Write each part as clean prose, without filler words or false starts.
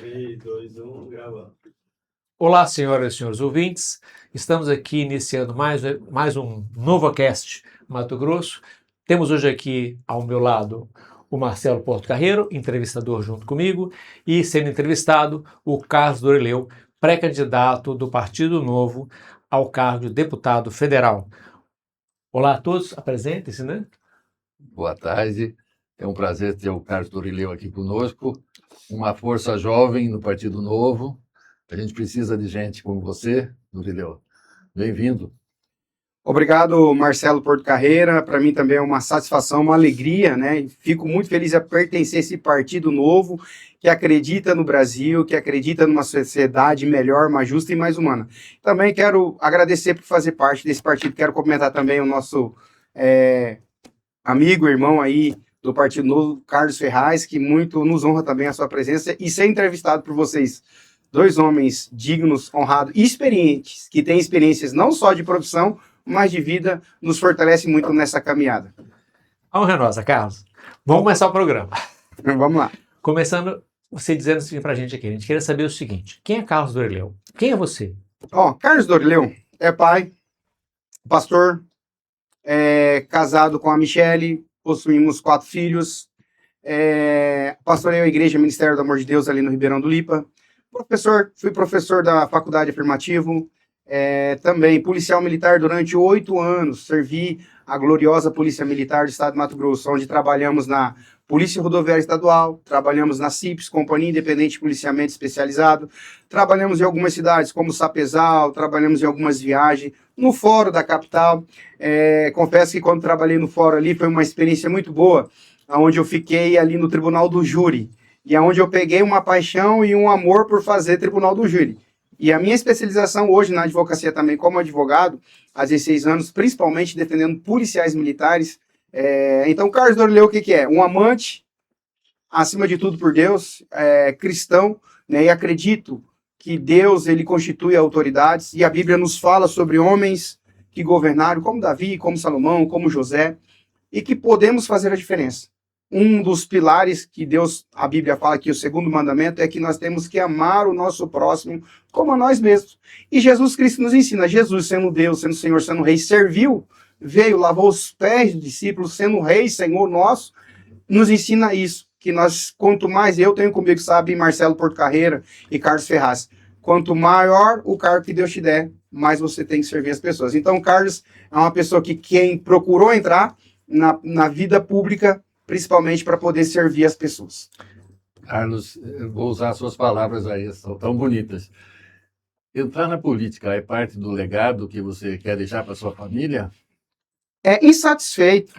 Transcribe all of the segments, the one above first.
3, 2, 1, gravando. Olá, senhoras e senhores ouvintes. Estamos aqui iniciando mais um NovaCast Mato Grosso. Temos hoje aqui ao meu lado o Marcelo Porto-Carreiro, entrevistador junto comigo, e sendo entrevistado o Carlos Dorileu, pré-candidato do Partido Novo ao cargo de deputado federal. Olá a todos, apresentem-se, né? Boa tarde, é um prazer ter o Carlos Dorileu aqui conosco, uma força jovem no Partido Novo. A gente precisa de gente como você, Dorileu. Bem-vindo. Obrigado, Marcelo Porto-Carreira. Para mim também é uma satisfação, uma alegria, né? Fico muito feliz a pertencer a esse Partido Novo, que acredita no Brasil, que acredita numa sociedade melhor, mais justa e mais humana. Também quero agradecer por fazer parte desse partido. Quero cumprimentar também o nosso amigo, irmão aí do Partido Novo, Carlos Ferraz, que muito nos honra também a sua presença e ser entrevistado por vocês. Dois homens dignos, honrados e experientes, que têm experiências não só de profissão, mas de vida, nos fortalece muito nessa caminhada. A honra é nossa, Carlos. Vamos começar o programa. Vamos lá. Começando, você dizendo assim pra gente aqui, a gente queria saber o seguinte: quem é Carlos Dorileu? Quem é você? Carlos Dorileu é pai, pastor, casado com a Michele, possuímos 4 filhos, pastorei a Igreja Ministério do Amor de Deus ali no Ribeirão do Lipa. Fui professor da Faculdade Afirmativo, também policial militar durante 8 anos, servi a gloriosa Polícia Militar do Estado de Mato Grosso, onde trabalhamos na Polícia Rodoviária Estadual, trabalhamos na CIPS, Companhia Independente de Policiamento Especializado, trabalhamos em algumas cidades como Sapezal, trabalhamos em algumas viagens, no Fórum da capital. Confesso que quando trabalhei no Fórum ali foi uma experiência muito boa, onde eu fiquei ali no Tribunal do Júri, e é onde eu peguei uma paixão e um amor por fazer Tribunal do Júri. E a minha especialização hoje na advocacia também como advogado, há 16 anos, principalmente defendendo policiais militares. Então, Carlos Dorileu, o que é? Um amante, acima de tudo por Deus, cristão, né? E acredito que Deus ele constitui autoridades, e a Bíblia nos fala sobre homens que governaram, como Davi, como Salomão, como José, e que podemos fazer a diferença. Um dos pilares que a Bíblia fala que o segundo mandamento é que nós temos que amar o nosso próximo como a nós mesmos. E Jesus Cristo nos ensina. Jesus, sendo Deus, sendo Senhor, sendo Rei, serviu, veio, lavou os pés dos discípulos, sendo Rei, Senhor nosso, nos ensina isso. Que nós, quanto mais eu tenho comigo, sabe, Marcelo Porto-Carreira e Carlos Ferraz, quanto maior o cargo que Deus te der, mais você tem que servir as pessoas. Então, Carlos é uma pessoa que quem procurou entrar na vida pública, principalmente para poder servir as pessoas. Carlos, eu vou usar suas palavras aí, são tão bonitas. Entrar na política é parte do legado que você quer deixar para sua família? Insatisfeito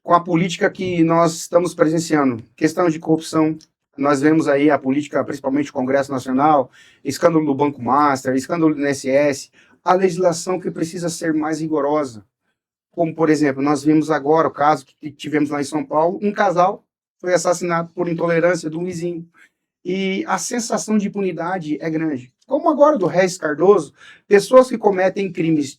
com a política que nós estamos presenciando. Questão de corrupção, nós vemos aí a política, principalmente o Congresso Nacional, escândalo do Banco Master, escândalo do INSS, a legislação que precisa ser mais rigorosa. Como, por exemplo, nós vimos agora o caso que tivemos lá em São Paulo, um casal foi assassinado por intolerância do vizinho. E a sensação de impunidade é grande. Como agora do Reis Cardoso, pessoas que cometem crimes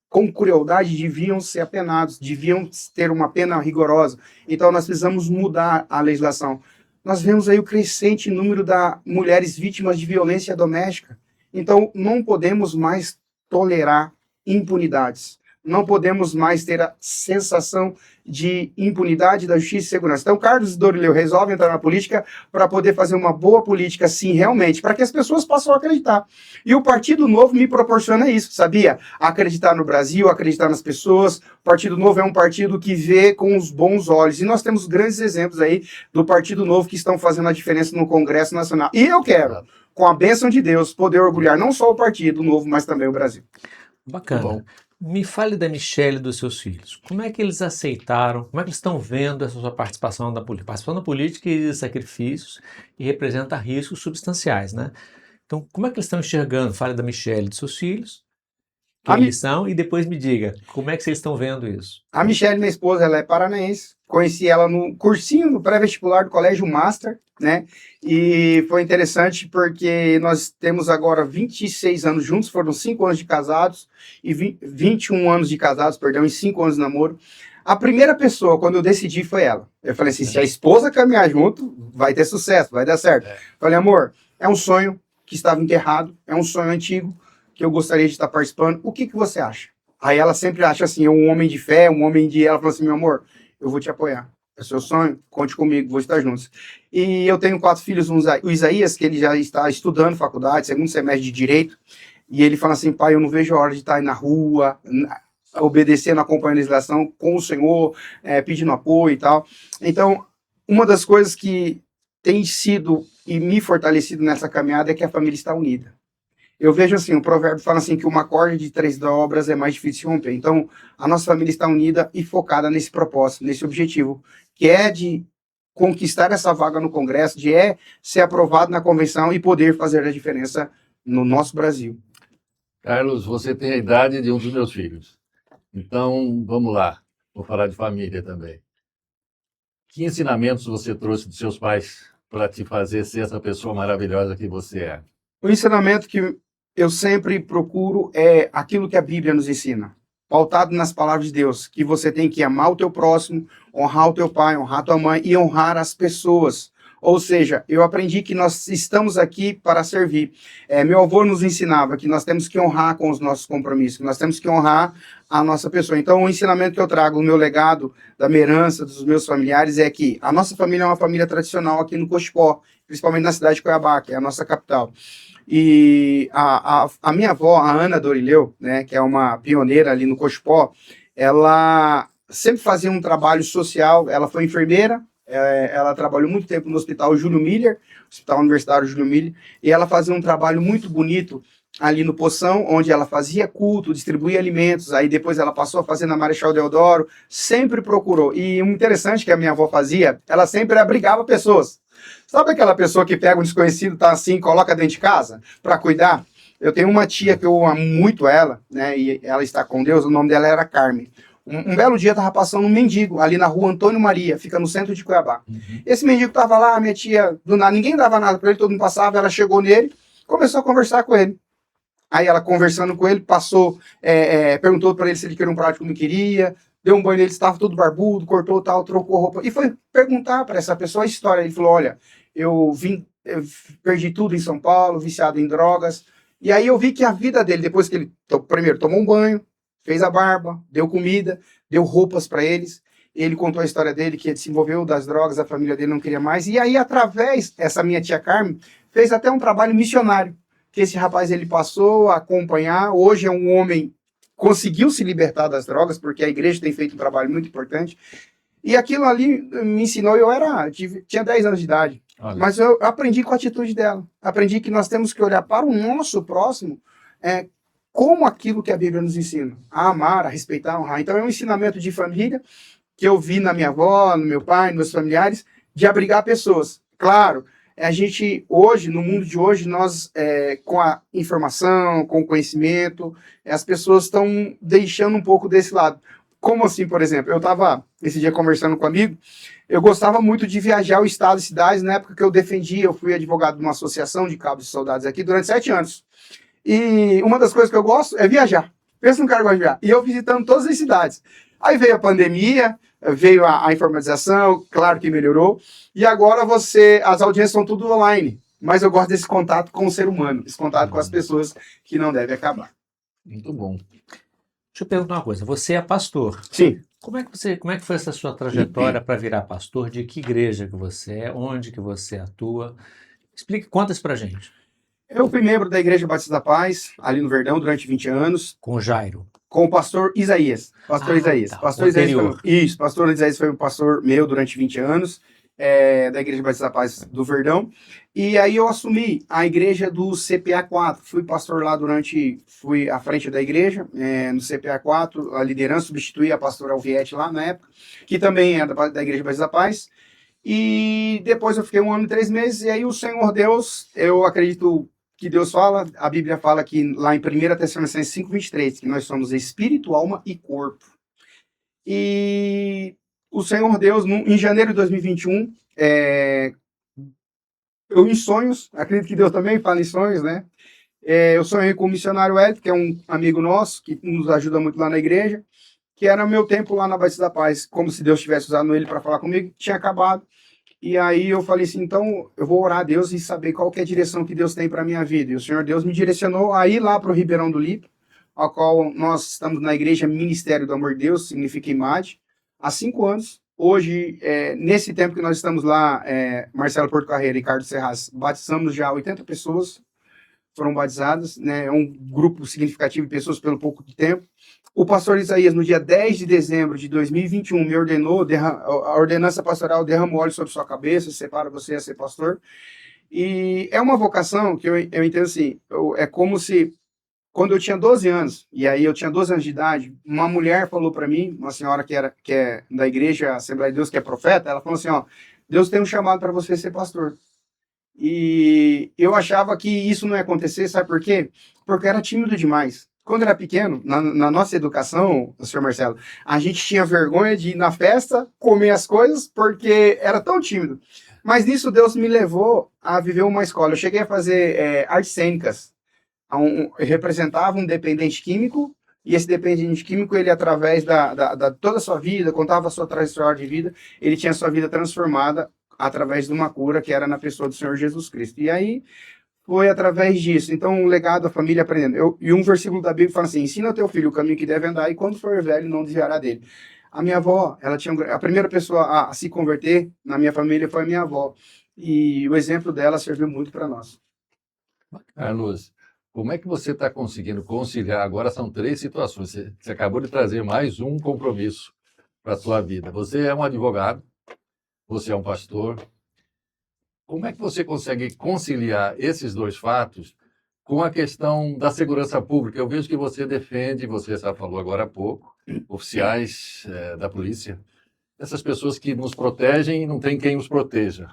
com crueldade deviam ser apenados, deviam ter uma pena rigorosa. Então nós precisamos mudar a legislação. Nós vemos aí o crescente número de mulheres vítimas de violência doméstica. Então não podemos mais tolerar impunidades. Não podemos mais ter a sensação de impunidade da justiça e segurança. Então, Carlos Dorileu resolve entrar na política para poder fazer uma boa política, sim, realmente, para que as pessoas possam acreditar. E o Partido Novo me proporciona isso, sabia? Acreditar no Brasil, acreditar nas pessoas. O Partido Novo é um partido que vê com os bons olhos. E nós temos grandes exemplos aí do Partido Novo que estão fazendo a diferença no Congresso Nacional. E eu quero, com a bênção de Deus, poder orgulhar não só o Partido Novo, mas também o Brasil. Bacana. Bom. Me fale da Michele e dos seus filhos. Como é que eles aceitaram, como é que eles estão vendo essa sua participação na política? Participação na política exige sacrifícios e representa riscos substanciais, né? Então, como é que eles estão enxergando? Fale da Michele e dos seus filhos, quem eles são, e depois me diga, como é que vocês estão vendo isso? A Michele, minha esposa, ela é paranaense. Conheci ela no cursinho, no pré-vestibular do Colégio Master, né? E foi interessante porque nós temos agora 26 anos juntos, foram 5 anos de casados, e 21 anos de casados, perdão, e 5 anos de namoro. A primeira pessoa, quando eu decidi, foi ela. Eu falei assim, se a esposa caminhar junto, vai ter sucesso, vai dar certo. Falei, amor, É um sonho que estava enterrado, é um sonho antigo que eu gostaria de estar participando. O que você acha? Aí ela sempre acha assim, um homem de fé, um homem de... Ela fala assim, meu amor, eu vou te apoiar. É seu sonho, conte comigo, vou estar juntos. E eu tenho 4 filhos, o Isaías, que ele já está estudando faculdade, segundo semestre de Direito, e ele fala assim, pai, eu não vejo a hora de estar aí na rua, obedecendo, acompanhando a legislação com o Senhor, pedindo apoio e tal. Então, uma das coisas que tem sido e me fortalecido nessa caminhada é que a família está unida. Eu vejo assim, o provérbio fala assim que uma corda de 3 dobras é mais difícil de romper. Então, a nossa família está unida e focada nesse propósito, nesse objetivo, que é de conquistar essa vaga no Congresso, de ser aprovado na convenção e poder fazer a diferença no nosso Brasil. Carlos, você tem a idade de um dos meus filhos. Então, vamos lá. Vou falar de família também. Que ensinamentos você trouxe dos seus pais para te fazer ser essa pessoa maravilhosa que você é? O ensinamento que eu sempre procuro é aquilo que a Bíblia nos ensina, pautado nas palavras de Deus, que você tem que amar o teu próximo, honrar o teu pai, honrar a tua mãe e honrar as pessoas. Ou seja, eu aprendi que nós estamos aqui para servir. Meu avô nos ensinava que nós temos que honrar com os nossos compromissos, que nós temos que honrar a nossa pessoa. Então, o ensinamento que eu trago, o meu legado, da minha herança, dos meus familiares, é que a nossa família é uma família tradicional aqui no Cochipó, principalmente na cidade de Cuiabá, que é a nossa capital. E a minha avó, a Ana Dorileu, né, que é uma pioneira ali no Cochipó, ela sempre fazia um trabalho social, ela foi enfermeira, ela trabalhou muito tempo no Hospital Júlio Miller, Hospital Universitário Júlio Miller, e ela fazia um trabalho muito bonito ali no Poção, onde ela fazia culto, distribuía alimentos, aí depois ela passou a fazer na Marechal Deodoro, sempre procurou. E o interessante que a minha avó fazia, ela sempre abrigava pessoas. Sabe aquela pessoa que pega um desconhecido, tá assim, coloca dentro de casa para cuidar? Eu tenho uma tia que eu amo muito ela, né, e ela está com Deus, o nome dela era Carmen. Um belo dia tava passando um mendigo ali na rua Antônio Maria, fica no centro de Cuiabá. Esse mendigo tava lá, minha tia, do nada, ninguém dava nada para ele, todo mundo passava, ela chegou nele, começou a conversar com ele. Aí ela conversando com ele, passou, perguntou para ele se ele queria um prato como queria, deu um banho nele, estava todo barbudo, cortou tal, trocou roupa, e foi perguntar para essa pessoa a história. Ele falou, olha, eu perdi tudo em São Paulo, viciado em drogas, e aí eu vi que a vida dele, depois que ele, primeiro, tomou um banho, fez a barba, deu comida, deu roupas para eles, ele contou a história dele, que ele se envolveu das drogas, a família dele não queria mais, e aí, através, essa minha tia Carmen, fez até um trabalho missionário, que esse rapaz ele passou a acompanhar, hoje é um homem, conseguiu se libertar das drogas, porque a igreja tem feito um trabalho muito importante, e aquilo ali me ensinou, tinha 10 anos de idade, mas eu aprendi com a atitude dela, aprendi que nós temos que olhar para o nosso próximo, como aquilo que a Bíblia nos ensina, a amar, a respeitar, a honrar. Então é um ensinamento de família que eu vi na minha avó, no meu pai, nos meus familiares, de abrigar pessoas. Claro, a gente hoje, no mundo de hoje, nós, com a informação, com o conhecimento, as pessoas estão deixando um pouco desse lado. Como assim, por exemplo? Eu estava esse dia conversando com um amigo, eu gostava muito de viajar o estado e cidades, na época que eu defendia, eu fui advogado de uma associação de cabos e soldados aqui durante 7 anos. E uma das coisas que eu gosto é viajar. Pensa num cara que gosta de viajar. E eu visitando todas as cidades. Aí veio a pandemia, veio a informatização, claro que melhorou. E agora as audiências são tudo online. Mas eu gosto desse contato com o ser humano, esse contato com as pessoas que não deve acabar. Muito bom. Deixa eu perguntar uma coisa. Você é pastor. Sim. Como é que foi essa sua trajetória para virar pastor? De que igreja que você é? Onde que você atua? Explique, conta isso pra gente. Eu fui membro da Igreja Batista da Paz, ali no Verdão, durante 20 anos. Com Jairo. Com o pastor Isaías. Pastor Isaías. Tá, Pastor Isaías pastor Isaías foi um pastor meu durante 20 anos, da Igreja Batista da Paz do Verdão. E aí eu assumi a igreja do CPA 4. Fui pastor lá fui à frente da igreja, no CPA 4, a liderança, substituí a pastora Alviete lá na época, que também é da Igreja Batista da Paz. E depois eu fiquei 1 ano e 3 meses, e aí o Senhor Deus, eu acredito que Deus fala, a Bíblia fala que lá em 1 Tessalonicenses 5:23, que nós somos espírito, alma e corpo. E o Senhor Deus, em janeiro de 2021, eu em sonhos, acredito que Deus também fala em sonhos, né? Eu sonhei com o missionário Hélio, que é um amigo nosso, que nos ajuda muito lá na igreja, que era meu tempo lá na Batista da Paz, como se Deus tivesse usado ele para falar comigo, tinha acabado. E aí eu falei assim, então eu vou orar a Deus e saber qual que é a direção que Deus tem para minha vida. E o Senhor Deus me direcionou a ir lá para o Ribeirão do Lipo, ao qual nós estamos na igreja Ministério do Amor de Deus, significa IMAD, há 5 anos. Hoje, nesse tempo que nós estamos lá, Marcelo Porto Carreira e Ricardo Serraz, batizamos já 80 pessoas, foram batizadas, né? É um grupo significativo de pessoas pelo pouco de tempo. O pastor Isaías, no dia 10 de dezembro de 2021, me ordenou, a ordenança pastoral derramou óleo sobre sua cabeça, separa você a ser pastor. E é uma vocação que eu entendo assim, é como se, quando eu tinha 12 anos, e aí eu tinha 12 anos de idade, uma mulher falou para mim, uma senhora que é da igreja Assembleia de Deus, que é profeta, ela falou assim, ó, Deus tem um chamado para você ser pastor. E eu achava que isso não ia acontecer, sabe por quê? Porque eu era tímido demais. Quando eu era pequeno, na nossa educação, senhor Marcelo, a gente tinha vergonha de ir na festa, comer as coisas, porque era tão tímido. Mas nisso Deus me levou a viver uma escola. Eu cheguei a fazer artes cênicas. Eu representava um dependente químico, e esse dependente químico, ele através da toda a sua vida, contava a sua trajetória de vida, ele tinha a sua vida transformada através de uma cura que era na pessoa do Senhor Jesus Cristo. E aí foi através disso. Então, o legado da família aprendendo. E um versículo da Bíblia fala assim, ensina ao teu filho o caminho que deve andar, e quando for velho, não desviará dele. A minha avó, ela tinha a primeira pessoa a se converter na minha família foi a minha avó. E o exemplo dela serviu muito para nós. Carlos, como é que você está conseguindo conciliar? Agora são 3 situações. Você acabou de trazer mais um compromisso para a sua vida. Você é um advogado, você é um pastor. Como é que você consegue conciliar esses 2 fatos com a questão da segurança pública? Eu vejo que você defende, você já falou agora há pouco, oficiais da polícia, essas pessoas que nos protegem e não tem quem os proteja.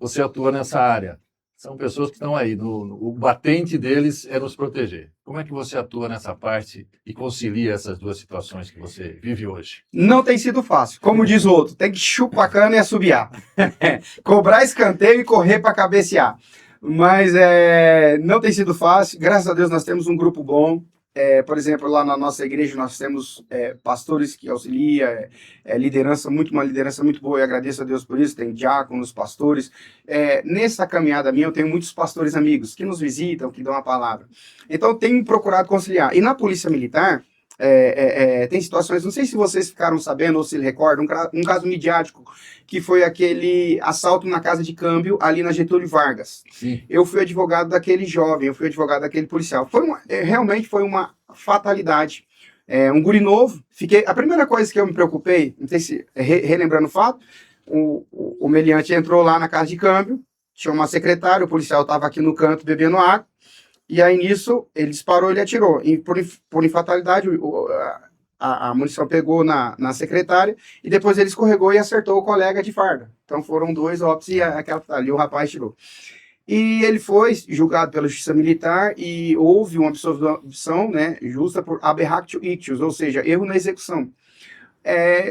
Você atua nessa área. São pessoas que estão aí, o batente deles é nos proteger. Como é que você atua nessa parte e concilia essas 2 situações que você vive hoje? Não tem sido fácil. Como diz o outro, tem que chupar a cana e assobiar. Cobrar escanteio e correr para cabecear. Mas não tem sido fácil. Graças a Deus nós temos um grupo bom. Por exemplo, lá na nossa igreja nós temos pastores que auxiliam, uma liderança muito boa, e agradeço a Deus por isso, tem diáconos, pastores. Nessa caminhada minha eu tenho muitos pastores amigos que nos visitam, que dão a palavra. Então eu tenho procurado conciliar. E na Polícia Militar, tem situações, não sei se vocês ficaram sabendo ou se recordam, um caso midiático, que foi aquele assalto na casa de câmbio ali na Getúlio Vargas. Sim. Eu fui advogado daquele jovem, eu fui advogado daquele policial. Realmente foi uma fatalidade. Um guri novo. A primeira coisa que eu me preocupei, não sei se relembrando o fato, o meliante entrou lá na casa de câmbio, tinha uma secretária, o policial estava aqui no canto bebendo água, e aí nisso ele disparou, ele atirou. E por infatalidade, a munição pegou na secretária e depois ele escorregou e acertou o colega de farda. Então foram 2 óbitos e ali o rapaz tirou. E ele foi julgado pela Justiça Militar e houve uma absolvição, né, justa por aberratio ictus, ou seja, erro na execução.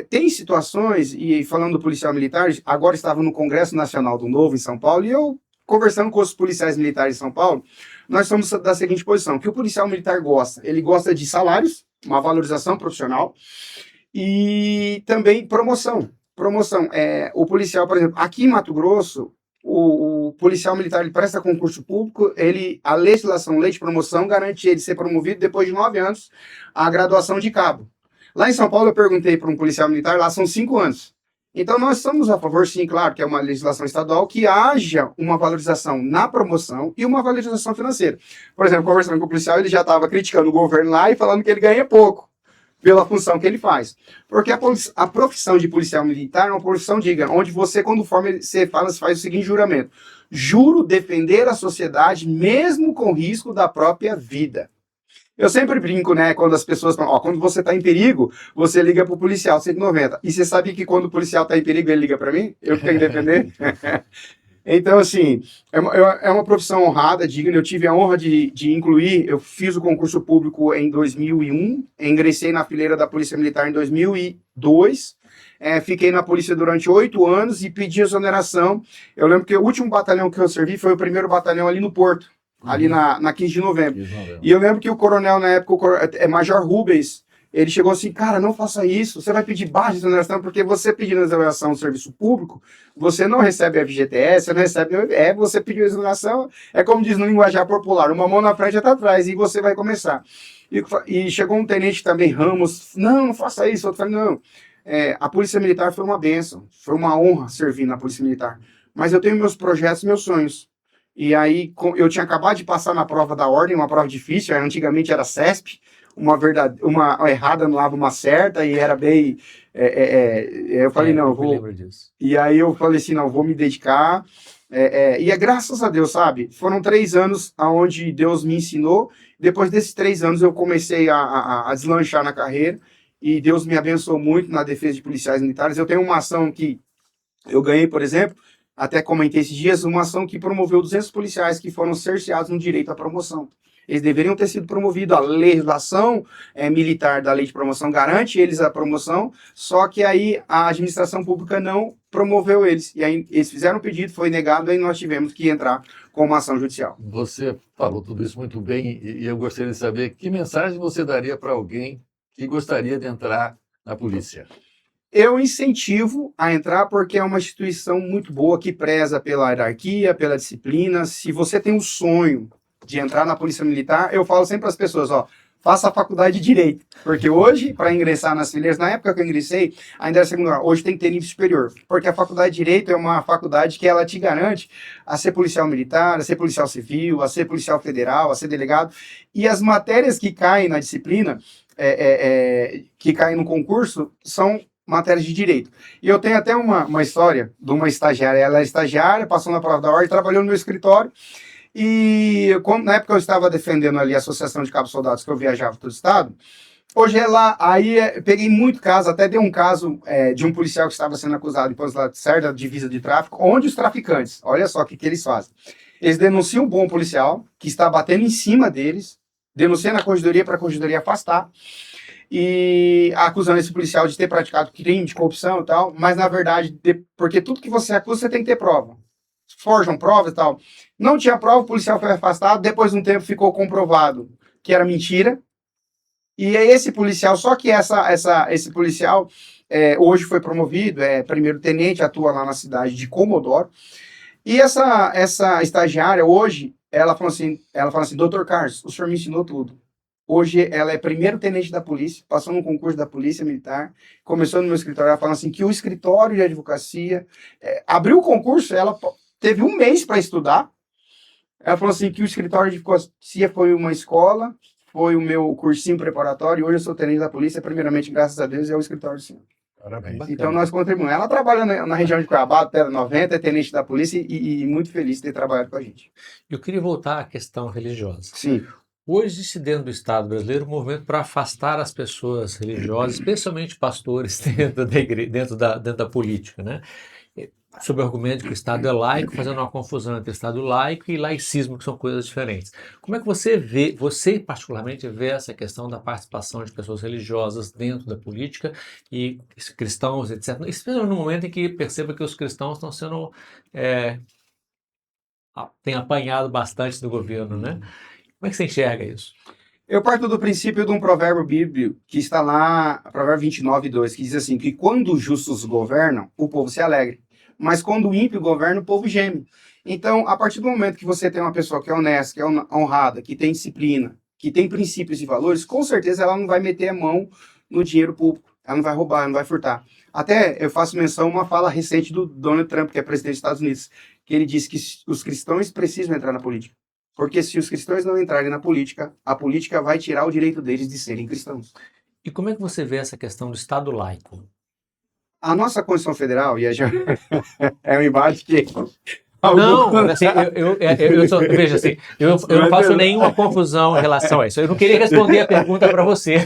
Tem situações, e falando do policial militar, agora estava no Congresso Nacional do Novo em São Paulo, e eu conversando com os policiais militares de São Paulo, nós somos da seguinte posição, que o policial militar gosta, ele gosta de salários, uma valorização profissional, e também promoção. O policial, por exemplo, aqui em Mato Grosso, o policial militar ele presta concurso público, a legislação, lei de promoção, garante ele ser promovido depois de 9 anos a graduação de cabo. Lá em São Paulo eu perguntei para um policial militar, lá são 5 anos. Então nós estamos a favor, sim, claro, que é uma legislação estadual, que haja uma valorização na promoção e uma valorização financeira. Por exemplo, conversando com o policial, ele já estava criticando o governo lá e falando que ele ganha pouco pela função que ele faz. Porque a profissão de policial militar é uma profissão, onde você, quando forma, você faz o seguinte juramento: juro defender a sociedade mesmo com risco da própria vida. Eu sempre brinco, né, quando as pessoas falam, quando você está em perigo, você liga para o policial, 190. E você sabe que quando o policial está em perigo, ele liga para mim? Eu que tenho que defender? Então, assim, é uma profissão honrada, digna. Eu tive a honra de incluir, eu fiz o concurso público em 2001, ingressei na fileira da Polícia Militar em 2002, fiquei na polícia durante 8 anos e pedi exoneração. Eu lembro que o último batalhão que eu servi foi o 1º batalhão ali no Porto, ali na 15 de novembro. E eu lembro que o coronel, na época, Major Rubens, Ele chegou assim, cara, não faça isso, você vai pedir baixa exoneração, porque você pedindo exoneração do serviço público, você não recebe FGTS, você não recebe, você pediu exoneração, é como diz no linguajar popular, uma mão na frente e outra atrás, e você vai começar. E chegou um tenente também, Ramos, não faça isso, outro falou, não, a Polícia Militar foi uma bênção, foi uma honra servir na Polícia Militar, mas eu tenho meus projetos, meus sonhos. E aí, eu tinha acabado de passar na prova da ordem, uma prova difícil, antigamente era CESP, uma errada anulava uma certa, e era bem... eu falei, não, eu vou... lembro disso. E aí eu falei assim, não, vou me dedicar. E é graças a Deus, sabe? Foram 3 anos onde Deus me ensinou. Depois desses 3 anos eu comecei a deslanchar na carreira, e Deus me abençoou muito na defesa de policiais militares. Eu tenho uma ação que eu ganhei, por exemplo, até comentei esses dias, uma ação que promoveu 200 policiais que foram cerceados no direito à promoção. Eles deveriam ter sido promovidos. A legislação militar da lei de promoção garante eles a promoção, só que aí a administração pública não promoveu eles. E aí eles fizeram o pedido, foi negado, aí nós tivemos que entrar com uma ação judicial. Você falou tudo isso muito bem e eu gostaria de saber que mensagem você daria para alguém que gostaria de entrar na polícia. Eu incentivo a entrar porque é uma instituição muito boa que preza pela hierarquia, pela disciplina. Se você tem um sonho de entrar na Polícia Militar, eu falo sempre para as pessoas, faça a faculdade de Direito. Porque hoje, para ingressar nas fileiras, na época que eu ingressei, ainda era segunda, hoje tem que ter nível superior. Porque a faculdade de Direito é uma faculdade que ela te garante a ser policial militar, a ser policial civil, a ser policial federal, a ser delegado. E as matérias que caem na disciplina, que caem no concurso, são matérias de direito. E eu tenho até uma história de uma estagiária. Ela é estagiária, passou na prova da ordem, trabalhou no meu escritório. E na época eu estava defendendo ali a Associação de Cabos Soldados, que eu viajava todo o estado, hoje peguei muito caso, até dei um caso de um policial que estava sendo acusado depois lá certa divisa de tráfico, onde os traficantes, olha só o que eles fazem. Eles denunciam um bom policial, que está batendo em cima deles, denunciam na corregedoria para a corregedoria afastar, e acusando esse policial de ter praticado crime de corrupção e tal, mas na verdade, porque tudo que você acusa, você tem que ter prova. Forjam prova e tal. Não tinha prova, o policial foi afastado, depois de um tempo ficou comprovado que era mentira, e aí esse policial, só que esse policial hoje foi promovido, é primeiro tenente, atua lá na cidade de Comodoro, e essa estagiária hoje, ela fala assim, doutor Carlos, o senhor me ensinou tudo. Hoje ela é primeiro tenente da polícia, passou no concurso da Polícia Militar, começou no meu escritório, ela fala assim que o escritório de advocacia abriu o concurso, ela teve 1 mês para estudar. Ela falou assim que o escritório de advocacia foi uma escola, foi o meu cursinho preparatório, e hoje eu sou tenente da polícia, primeiramente, graças a Deus, é o escritório do senhor. Parabéns. Então nós contribuímos. Ela trabalha na região de Cuiabá, Pedra 90, é tenente da polícia e muito feliz de ter trabalhado com a gente. Eu queria voltar à questão religiosa. Sim. Hoje existe dentro do Estado brasileiro um movimento para afastar as pessoas religiosas, especialmente pastores, dentro da igreja, dentro da política, né? Sob o argumento que o Estado é laico, fazendo uma confusão entre Estado laico e laicismo, que são coisas diferentes. Como é que você particularmente vê essa questão da participação de pessoas religiosas dentro da política e cristãos, etc., especialmente no momento em que perceba que os cristãos estão sendo... têm apanhado bastante do governo, né? Como é que você enxerga isso? Eu parto do princípio de um provérbio bíblico que está lá, provérbio 29:2, que diz assim, que quando os justos governam, o povo se alegra, mas quando o ímpio governa, o povo geme. Então, a partir do momento que você tem uma pessoa que é honesta, que é honrada, que tem disciplina, que tem princípios e valores, com certeza ela não vai meter a mão no dinheiro público, ela não vai roubar, ela não vai furtar. Até eu faço menção a uma fala recente do Donald Trump, que é presidente dos Estados Unidos, que ele disse que os cristãos precisam entrar na política. Porque se os cristãos não entrarem na política, a política vai tirar o direito deles de serem cristãos. E como é que você vê essa questão do Estado laico? A nossa Constituição Federal, e é um embate que... Não, assim, veja assim, eu não faço nenhuma confusão em relação a isso. Eu não queria responder a pergunta para você.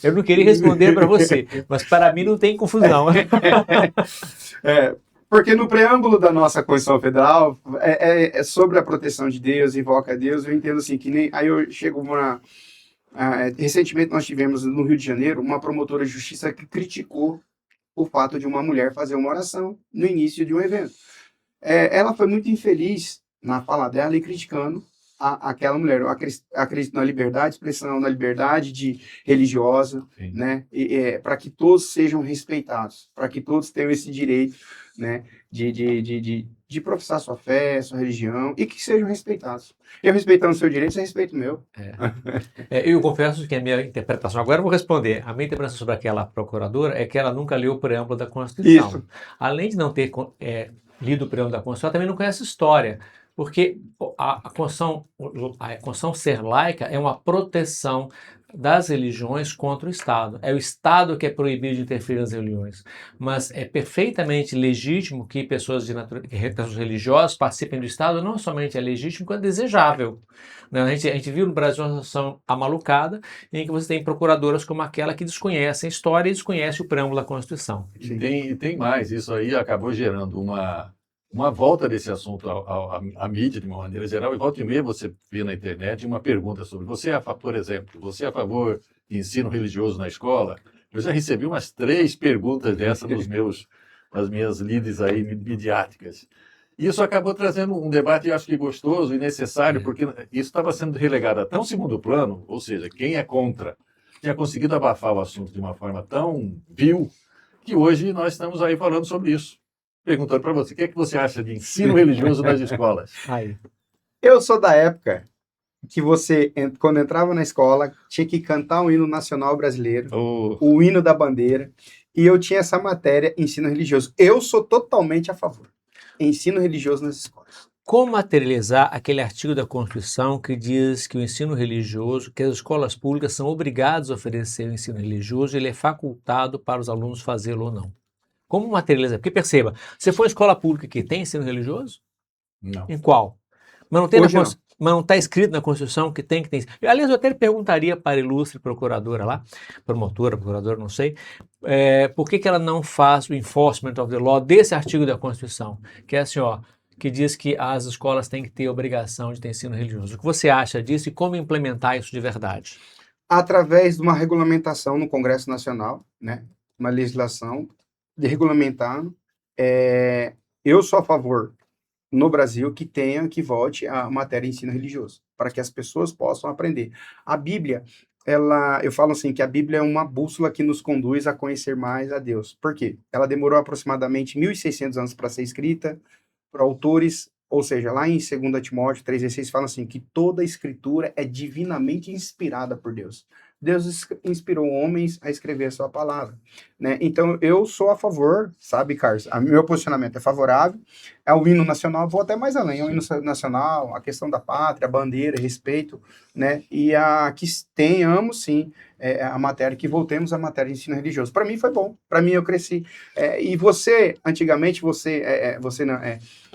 Eu não queria responder para você, mas para mim não tem confusão. Porque no preâmbulo da nossa Constituição Federal é sobre a proteção de Deus, invoca a Deus. Eu entendo assim, que nem... Aí eu chego recentemente nós tivemos no Rio de Janeiro uma promotora de justiça que criticou o fato de uma mulher fazer uma oração no início de um evento. Ela foi muito infeliz na fala dela e criticando aquela mulher. Eu acredito na liberdade de expressão, na liberdade religiosa, Sim. né? Para que todos sejam respeitados, para que todos tenham esse direito, né? De professar sua fé, sua religião, e que sejam respeitados. Eu respeitando o seu direito, você respeita o meu. Eu confesso que a minha interpretação, agora eu vou responder, a minha interpretação sobre aquela procuradora é que ela nunca leu o preâmbulo da Constituição. Isso. Além de não ter lido o preâmbulo da Constituição, ela também não conhece história, porque a Constituição ser laica é uma proteção das religiões contra o Estado. É o Estado que é proibido de interferir nas religiões. Mas é perfeitamente legítimo que pessoas religiosas participem do Estado, não somente é legítimo, quanto é desejável. Né? A gente viu no Brasil uma situação amalucada, em que você tem procuradoras como aquela que desconhecem a história e desconhecem o preâmbulo da Constituição. E tem mais, isso aí acabou gerando uma volta desse assunto à mídia, de uma maneira geral, e volta e meia você vê na internet uma pergunta sobre, por exemplo, você é a favor de ensino religioso na escola? Eu já recebi umas 3 perguntas dessas nas minhas lides aí midiáticas. Isso acabou trazendo um debate, eu acho que gostoso e necessário, porque isso estava sendo relegado a tão segundo plano, ou seja, quem é contra tinha conseguido abafar o assunto de uma forma tão vil, que hoje nós estamos aí falando sobre isso. Perguntando para você, o que é que você acha de ensino religioso nas escolas? Aí. Eu sou da época que você, quando entrava na escola, tinha que cantar o hino nacional brasileiro, o hino da bandeira, e eu tinha essa matéria, ensino religioso. Eu sou totalmente a favor. Ensino religioso nas escolas. Como materializar aquele artigo da Constituição que diz que o ensino religioso, que as escolas públicas são obrigadas a oferecer o ensino religioso, ele é facultado para os alunos fazê-lo ou não? Como materializar? Porque perceba, você foi uma escola pública que tem ensino religioso? Não. Em qual? Mas não tem Hoje mas não está escrito na Constituição que tem que ter. Aliás, eu até perguntaria para a ilustre procuradora lá, procuradora, não sei, por que ela não faz o enforcement of the law desse artigo da Constituição, que é assim, ó, que diz que as escolas têm que ter obrigação de ter ensino religioso. O que você acha disso e como implementar isso de verdade? Através de uma regulamentação no Congresso Nacional, né, uma legislação de regulamentando, eu sou a favor no Brasil que volte a matéria de ensino religioso, para que as pessoas possam aprender. A Bíblia, eu falo assim, que a Bíblia é uma bússola que nos conduz a conhecer mais a Deus. Por quê? Ela demorou aproximadamente 1.600 anos para ser escrita, por autores, ou seja, lá em 2 Timóteo 3,16 fala assim, que toda a escritura é divinamente inspirada por Deus. Deus inspirou homens a escrever a sua palavra, né? Então, eu sou a favor, sabe, Carlos? Meu posicionamento é favorável, é o hino nacional, vou até mais além, é o hino nacional, a questão da pátria, a bandeira, respeito, né? E que tenhamos, sim, a matéria, que voltemos à matéria de ensino religioso. Para mim foi bom, para mim eu cresci. E você, antigamente, você não,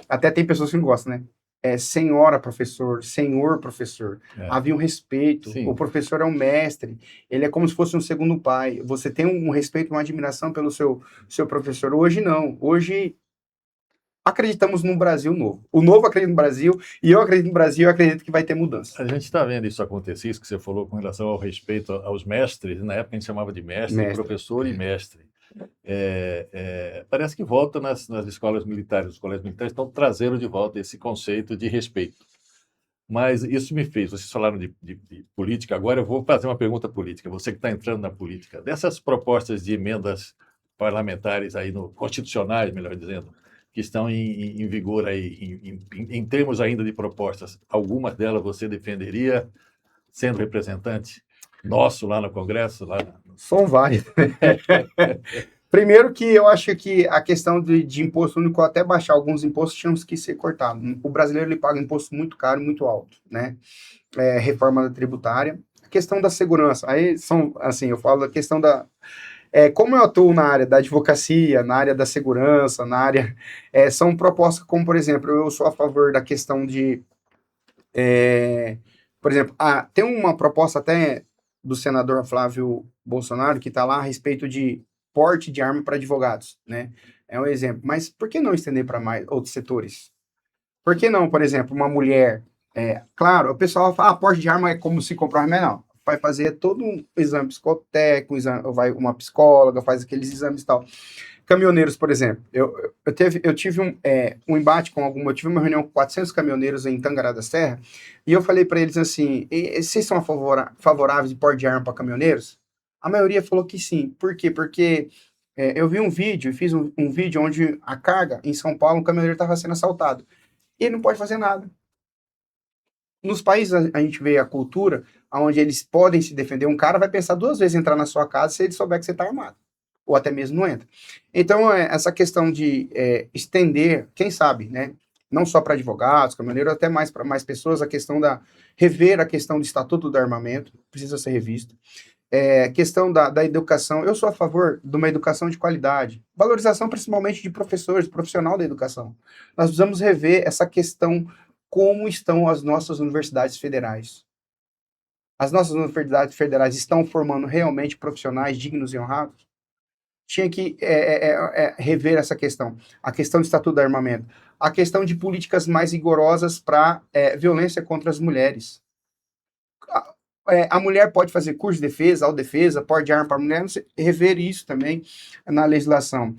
até tem pessoas que não gostam, né? Senhora professor, senhor professor, havia um respeito, Sim. O professor é um mestre, ele é como se fosse um segundo pai, você tem um respeito, uma admiração pelo seu professor. Hoje não, hoje acreditamos num Brasil novo, o novo acredita no Brasil, e eu acredito no Brasil, eu acredito que vai ter mudança. A gente está vendo isso acontecer, isso que você falou com relação ao respeito aos mestres, na época a gente chamava de mestre. Professor e mestre. Parece que volta nas escolas militares. Os colégios militares estão trazendo de volta esse conceito de respeito. Mas isso me fez, vocês falaram de política, agora eu vou fazer uma pergunta política, você que está entrando na política. Dessas propostas de emendas parlamentares, aí constitucionais, melhor dizendo, que estão em vigor aí, em termos ainda de propostas, algumas delas você defenderia sendo representante nosso lá no Congresso? São vários. Primeiro que eu acho que a questão de imposto único, até baixar alguns impostos, tínhamos que ser cortados. O brasileiro ele paga imposto muito caro, muito alto, né? Reforma tributária. A questão da segurança, aí são, assim, eu falo da questão da... como eu atuo na área da advocacia, na área da segurança, na área... são propostas como, por exemplo, eu sou a favor da questão de... por exemplo, tem uma proposta até do senador Flávio Bolsonaro, que está lá a respeito de porte de arma para advogados, né? É um exemplo. Mas por que não estender para mais outros setores? Por que não, por exemplo, uma mulher... claro, o pessoal fala, porte de arma é como se comprar uma arma. Não. Vai fazer todo um exame psicotécnico, vai uma psicóloga, faz aqueles exames e tal. Caminhoneiros, por exemplo. Eu tive um embate com eu tive uma reunião com 400 caminhoneiros em Tangará da Serra, e eu falei para eles assim, vocês são favoráveis de porte de arma para caminhoneiros? A maioria falou que sim. Por quê? Porque eu vi um vídeo, fiz um vídeo onde a carga, em São Paulo, um caminhoneiro estava sendo assaltado. E ele não pode fazer nada. Nos países a gente vê a cultura onde eles podem se defender. Um cara vai pensar 2 vezes em entrar na sua casa se ele souber que você está armado. Ou até mesmo não entra. Então, essa questão de estender, quem sabe, né? Não só para advogados, caminhoneiros, até mais para mais pessoas, rever a questão do Estatuto do Armamento, precisa ser revista. Questão da educação, eu sou a favor de uma educação de qualidade, valorização principalmente de professores, profissional da educação. Nós precisamos rever essa questão, como estão as nossas universidades federais. As nossas universidades federais estão formando realmente profissionais dignos e honrados? Tinha que rever essa questão, a questão do Estatuto do Armamento, a questão de políticas mais rigorosas para violência contra as mulheres. A mulher pode fazer curso de defesa, autodefesa, porte de arma para a mulher, rever isso também na legislação.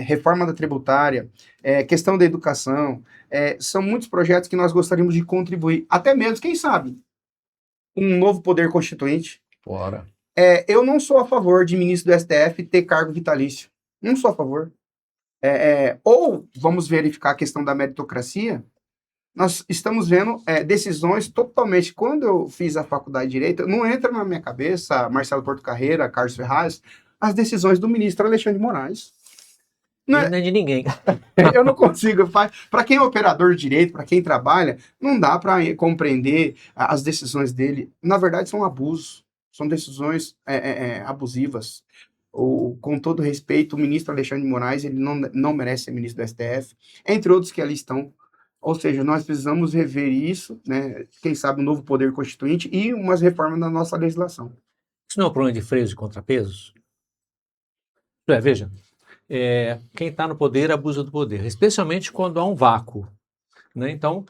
Reforma da tributária, questão da educação, são muitos projetos que nós gostaríamos de contribuir, até mesmo, quem sabe, um novo poder constituinte. Fora. Eu não sou a favor de ministro do STF ter cargo vitalício. Não sou a favor. Ou vamos verificar a questão da meritocracia. Nós estamos vendo decisões totalmente... Quando eu fiz a faculdade de Direito, não entra na minha cabeça, Marcelo Porto Carreira, Carlos Ferraz, as decisões do ministro Alexandre de Moraes. Não é de ninguém. Eu não consigo. Para quem é operador de direito, para quem trabalha, não dá para compreender as decisões dele. Na verdade, são abusos. São decisões abusivas. Com todo respeito, o ministro Alexandre de Moraes, ele não merece ser ministro do STF, entre outros que ali estão. Ou seja, nós precisamos rever isso, né? Quem sabe um novo poder constituinte e umas reformas na nossa legislação. Isso não é um problema de freios e contrapesos? Veja, quem está no poder abusa do poder, especialmente quando há um vácuo, né? Então,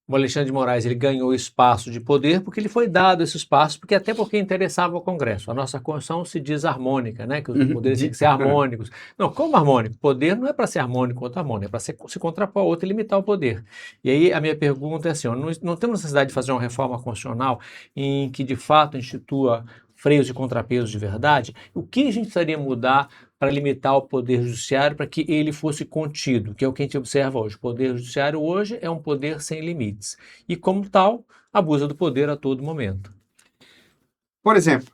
o Alexandre de Moraes ele ganhou espaço de poder porque ele foi dado esse espaço, até porque interessava ao Congresso. A nossa Constituição se diz harmônica, né? Que os poderes têm que ser harmônicos. Não, como harmônico? Poder não é para ser harmônico ou harmônico, é para se contrapor ao outro e limitar o poder. E aí a minha pergunta é assim, não temos necessidade de fazer uma reforma constitucional em que de fato institua freios e contrapesos de verdade? O que a gente precisaria mudar para limitar o poder judiciário, para que ele fosse contido, que é o que a gente observa hoje. O poder judiciário hoje é um poder sem limites. E, como tal, abusa do poder a todo momento. Por exemplo,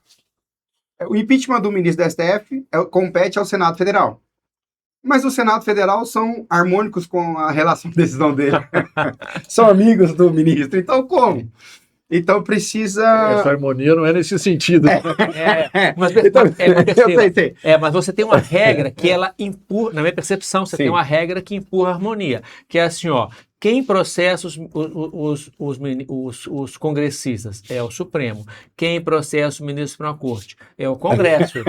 o impeachment do ministro do STF compete ao Senado Federal. Mas o Senado Federal são harmônicos com a relação de decisão dele. São amigos do ministro. Então, como? Então precisa... Essa harmonia não é nesse sentido. Mas você tem uma regra que ela empurra, na minha percepção, você tem uma regra que empurra a harmonia, que é assim, quem processa os congressistas é o Supremo. Quem processa o ministro da Suprema Corte é o Congresso.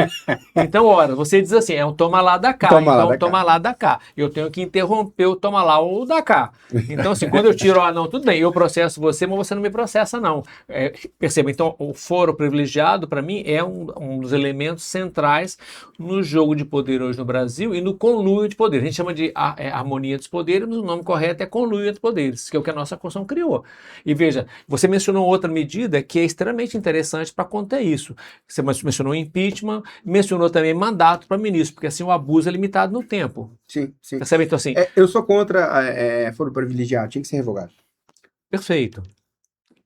Então, ora, você diz assim, é um toma lá da cá, toma lá da cá. Eu tenho que interromper o toma lá ou da cá. Então, assim, quando eu tiro, não, tudo bem, eu processo você, mas você não me processa, não. Perceba, então, o foro privilegiado, para mim, é um dos elementos centrais no jogo de poder hoje no Brasil e no conluio de poder. A gente chama de harmonia dos poderes, mas o nome correto é conluio entre poderes, que é o que a nossa Constituição criou. E veja, você mencionou outra medida que é extremamente interessante para conter isso. Você mencionou o impeachment, mencionou também mandato para ministro, porque assim o abuso é limitado no tempo. Sim. Percebe? Então, assim... eu sou contra foro privilegiado, tinha que ser revogado. Perfeito.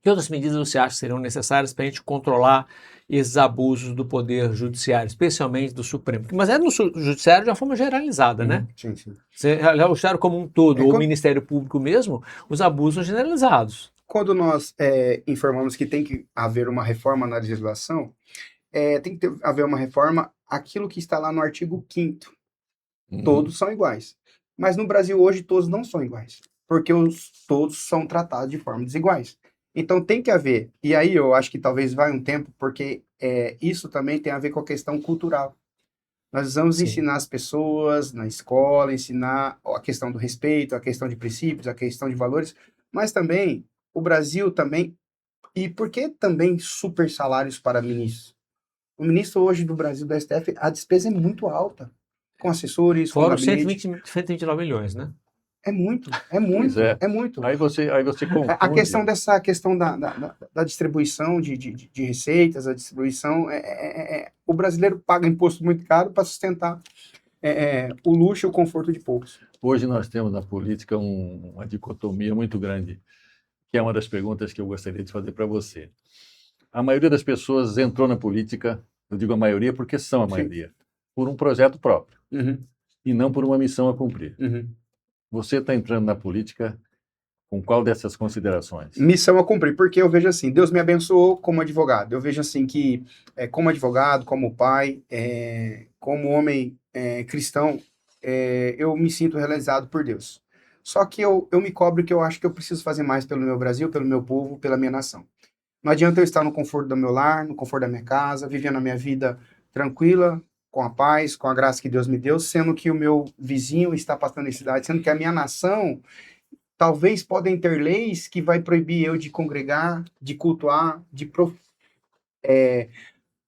Que outras medidas você acha que seriam necessárias para a gente controlar esses abusos do poder judiciário, especialmente do Supremo? Mas no judiciário de uma forma generalizada, né? Sim. O judiciário como um todo, ou o Ministério Público mesmo, os abusos são generalizados. Quando nós informamos que tem que haver uma reforma na legislação, tem que haver uma reforma, aquilo que está lá no artigo 5º. Todos são iguais. Mas no Brasil hoje todos não são iguais, porque todos são tratados de forma desiguais. Então tem que haver, e aí eu acho que talvez vai um tempo, porque isso também tem a ver com a questão cultural. Nós vamos ensinar as pessoas na escola, ensinar a questão do respeito, a questão de princípios, a questão de valores, mas também o Brasil também, e por que também super salários para ministros? O ministro hoje do Brasil, do STF, a despesa é muito alta. com assessores, com Fora os gabinete. 129 milhões, né? É muito, Pois é. é muito. Aí você confunde. A questão da distribuição de receitas, a distribuição, o brasileiro paga imposto muito caro para sustentar o luxo e o conforto de poucos. Hoje nós temos na política uma dicotomia muito grande, que é uma das perguntas que eu gostaria de fazer para você. A maioria das pessoas entrou na política, eu digo a maioria porque são a Sim. maioria, por um projeto próprio Uhum, e não por uma missão a cumprir. uhum. Você está entrando na política com qual dessas considerações? Missão a cumprir, porque eu vejo assim, Deus me abençoou como advogado. Eu vejo assim que, como advogado, como pai, como homem cristão, eu me sinto realizado por Deus. Só que eu me cobro que eu acho que eu preciso fazer mais pelo meu Brasil, pelo meu povo, pela minha nação. Não adianta eu estar no conforto do meu lar, no conforto da minha casa, vivendo a minha vida tranquila, com a paz, com a graça que Deus me deu, sendo que o meu vizinho está passando necessidade, sendo que a minha nação, talvez podem ter leis que vai proibir eu de congregar, de cultuar,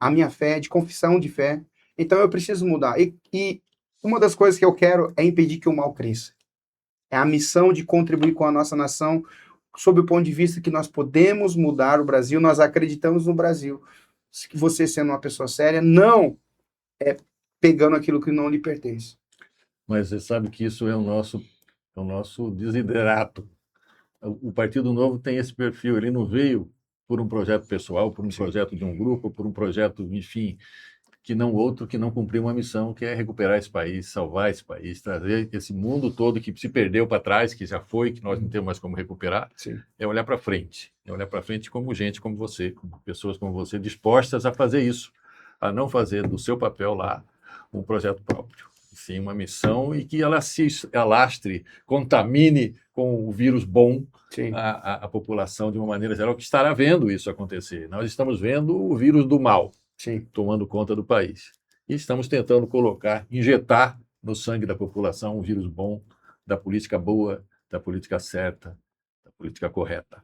a minha fé, de confissão de fé. Então eu preciso mudar. E uma das coisas que eu quero é impedir que o mal cresça. É a missão de contribuir com a nossa nação, sob o ponto de vista que nós podemos mudar o Brasil, nós acreditamos no Brasil. Você sendo uma pessoa séria, não pegando aquilo que não lhe pertence. Mas você sabe que isso é o nosso desiderato. O Partido Novo tem esse perfil, ele não veio por um projeto pessoal, por um projeto de um grupo, por um projeto, enfim, que não outro, que não cumpriu uma missão, que é recuperar esse país, salvar esse país, trazer esse mundo todo que se perdeu para trás, que já foi, que nós não temos mais como recuperar, Sim. é olhar para frente. É olhar para frente como gente como você, como pessoas como você, dispostas a fazer isso, a não fazer do seu papel lá um projeto próprio. Sim, uma missão e que ela se alastre, contamine com o vírus bom Sim. a população de uma maneira geral, que estará vendo isso acontecer. Nós estamos vendo o vírus do mal Sim. tomando conta do país. E estamos tentando injetar no sangue da população um vírus bom, da política boa, da política certa, da política correta.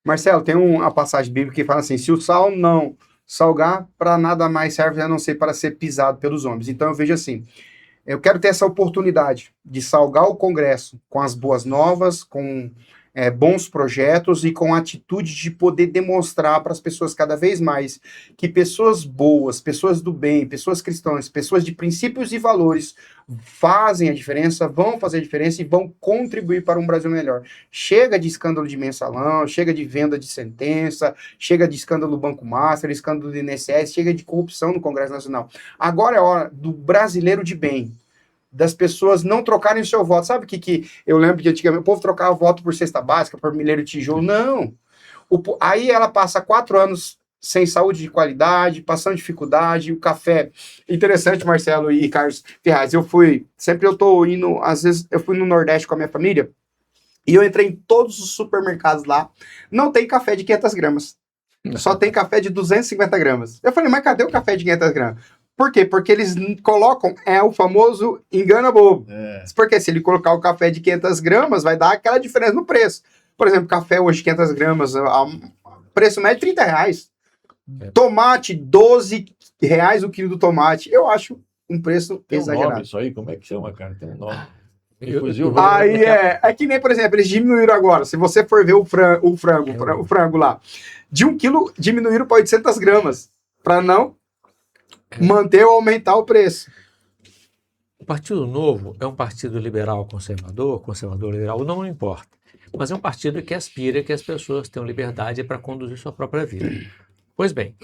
Marcelo, tem uma passagem bíblica que fala assim, se o sal não salgar, para nada mais serve a não ser para ser pisado pelos homens. Então eu vejo assim, eu quero ter essa oportunidade de salgar o Congresso com as boas novas, com bons projetos e com a atitude de poder demonstrar para as pessoas cada vez mais que pessoas boas, pessoas do bem, pessoas cristãs, pessoas de princípios e valores fazem a diferença, vão fazer a diferença e vão contribuir para um Brasil melhor. Chega de escândalo de mensalão, chega de venda de sentença, chega de escândalo do Banco Master, escândalo do INSS, chega de corrupção no Congresso Nacional. Agora é hora do brasileiro de bem, das pessoas não trocarem o seu voto. Sabe o que eu lembro que antigamente o povo trocava voto por cesta básica, por milheiro de tijolo? Não. Aí ela passa 4 anos sem saúde de qualidade, passando dificuldade, o café. Interessante, Marcelo e Carlos Ferraz, sempre eu tô indo, às vezes eu fui no Nordeste com a minha família, e eu entrei em todos os supermercados lá, não tem café de 500 gramas, só tem café de 250 gramas. Eu falei, mas cadê o café de 500 gramas? Por quê? Porque eles colocam, o famoso engana bobo. Porque se ele colocar o café de 500 gramas, vai dar aquela diferença no preço. Por exemplo, café hoje 500 gramas, preço médio R$30. Tomate, R$12 o quilo do tomate. Eu acho um preço Tem exagerado. Um nome isso aí? Como é que chama, cara? Tem um nome. Aí é que nem, por exemplo, eles diminuíram agora. Se você for ver o frango lá, de 1 quilo diminuíram para 800 gramas. Para não manter ou aumentar o preço. O Partido Novo é um partido liberal conservador liberal, não importa. Mas é um partido que aspira que as pessoas tenham liberdade para conduzir sua própria vida. Pois bem,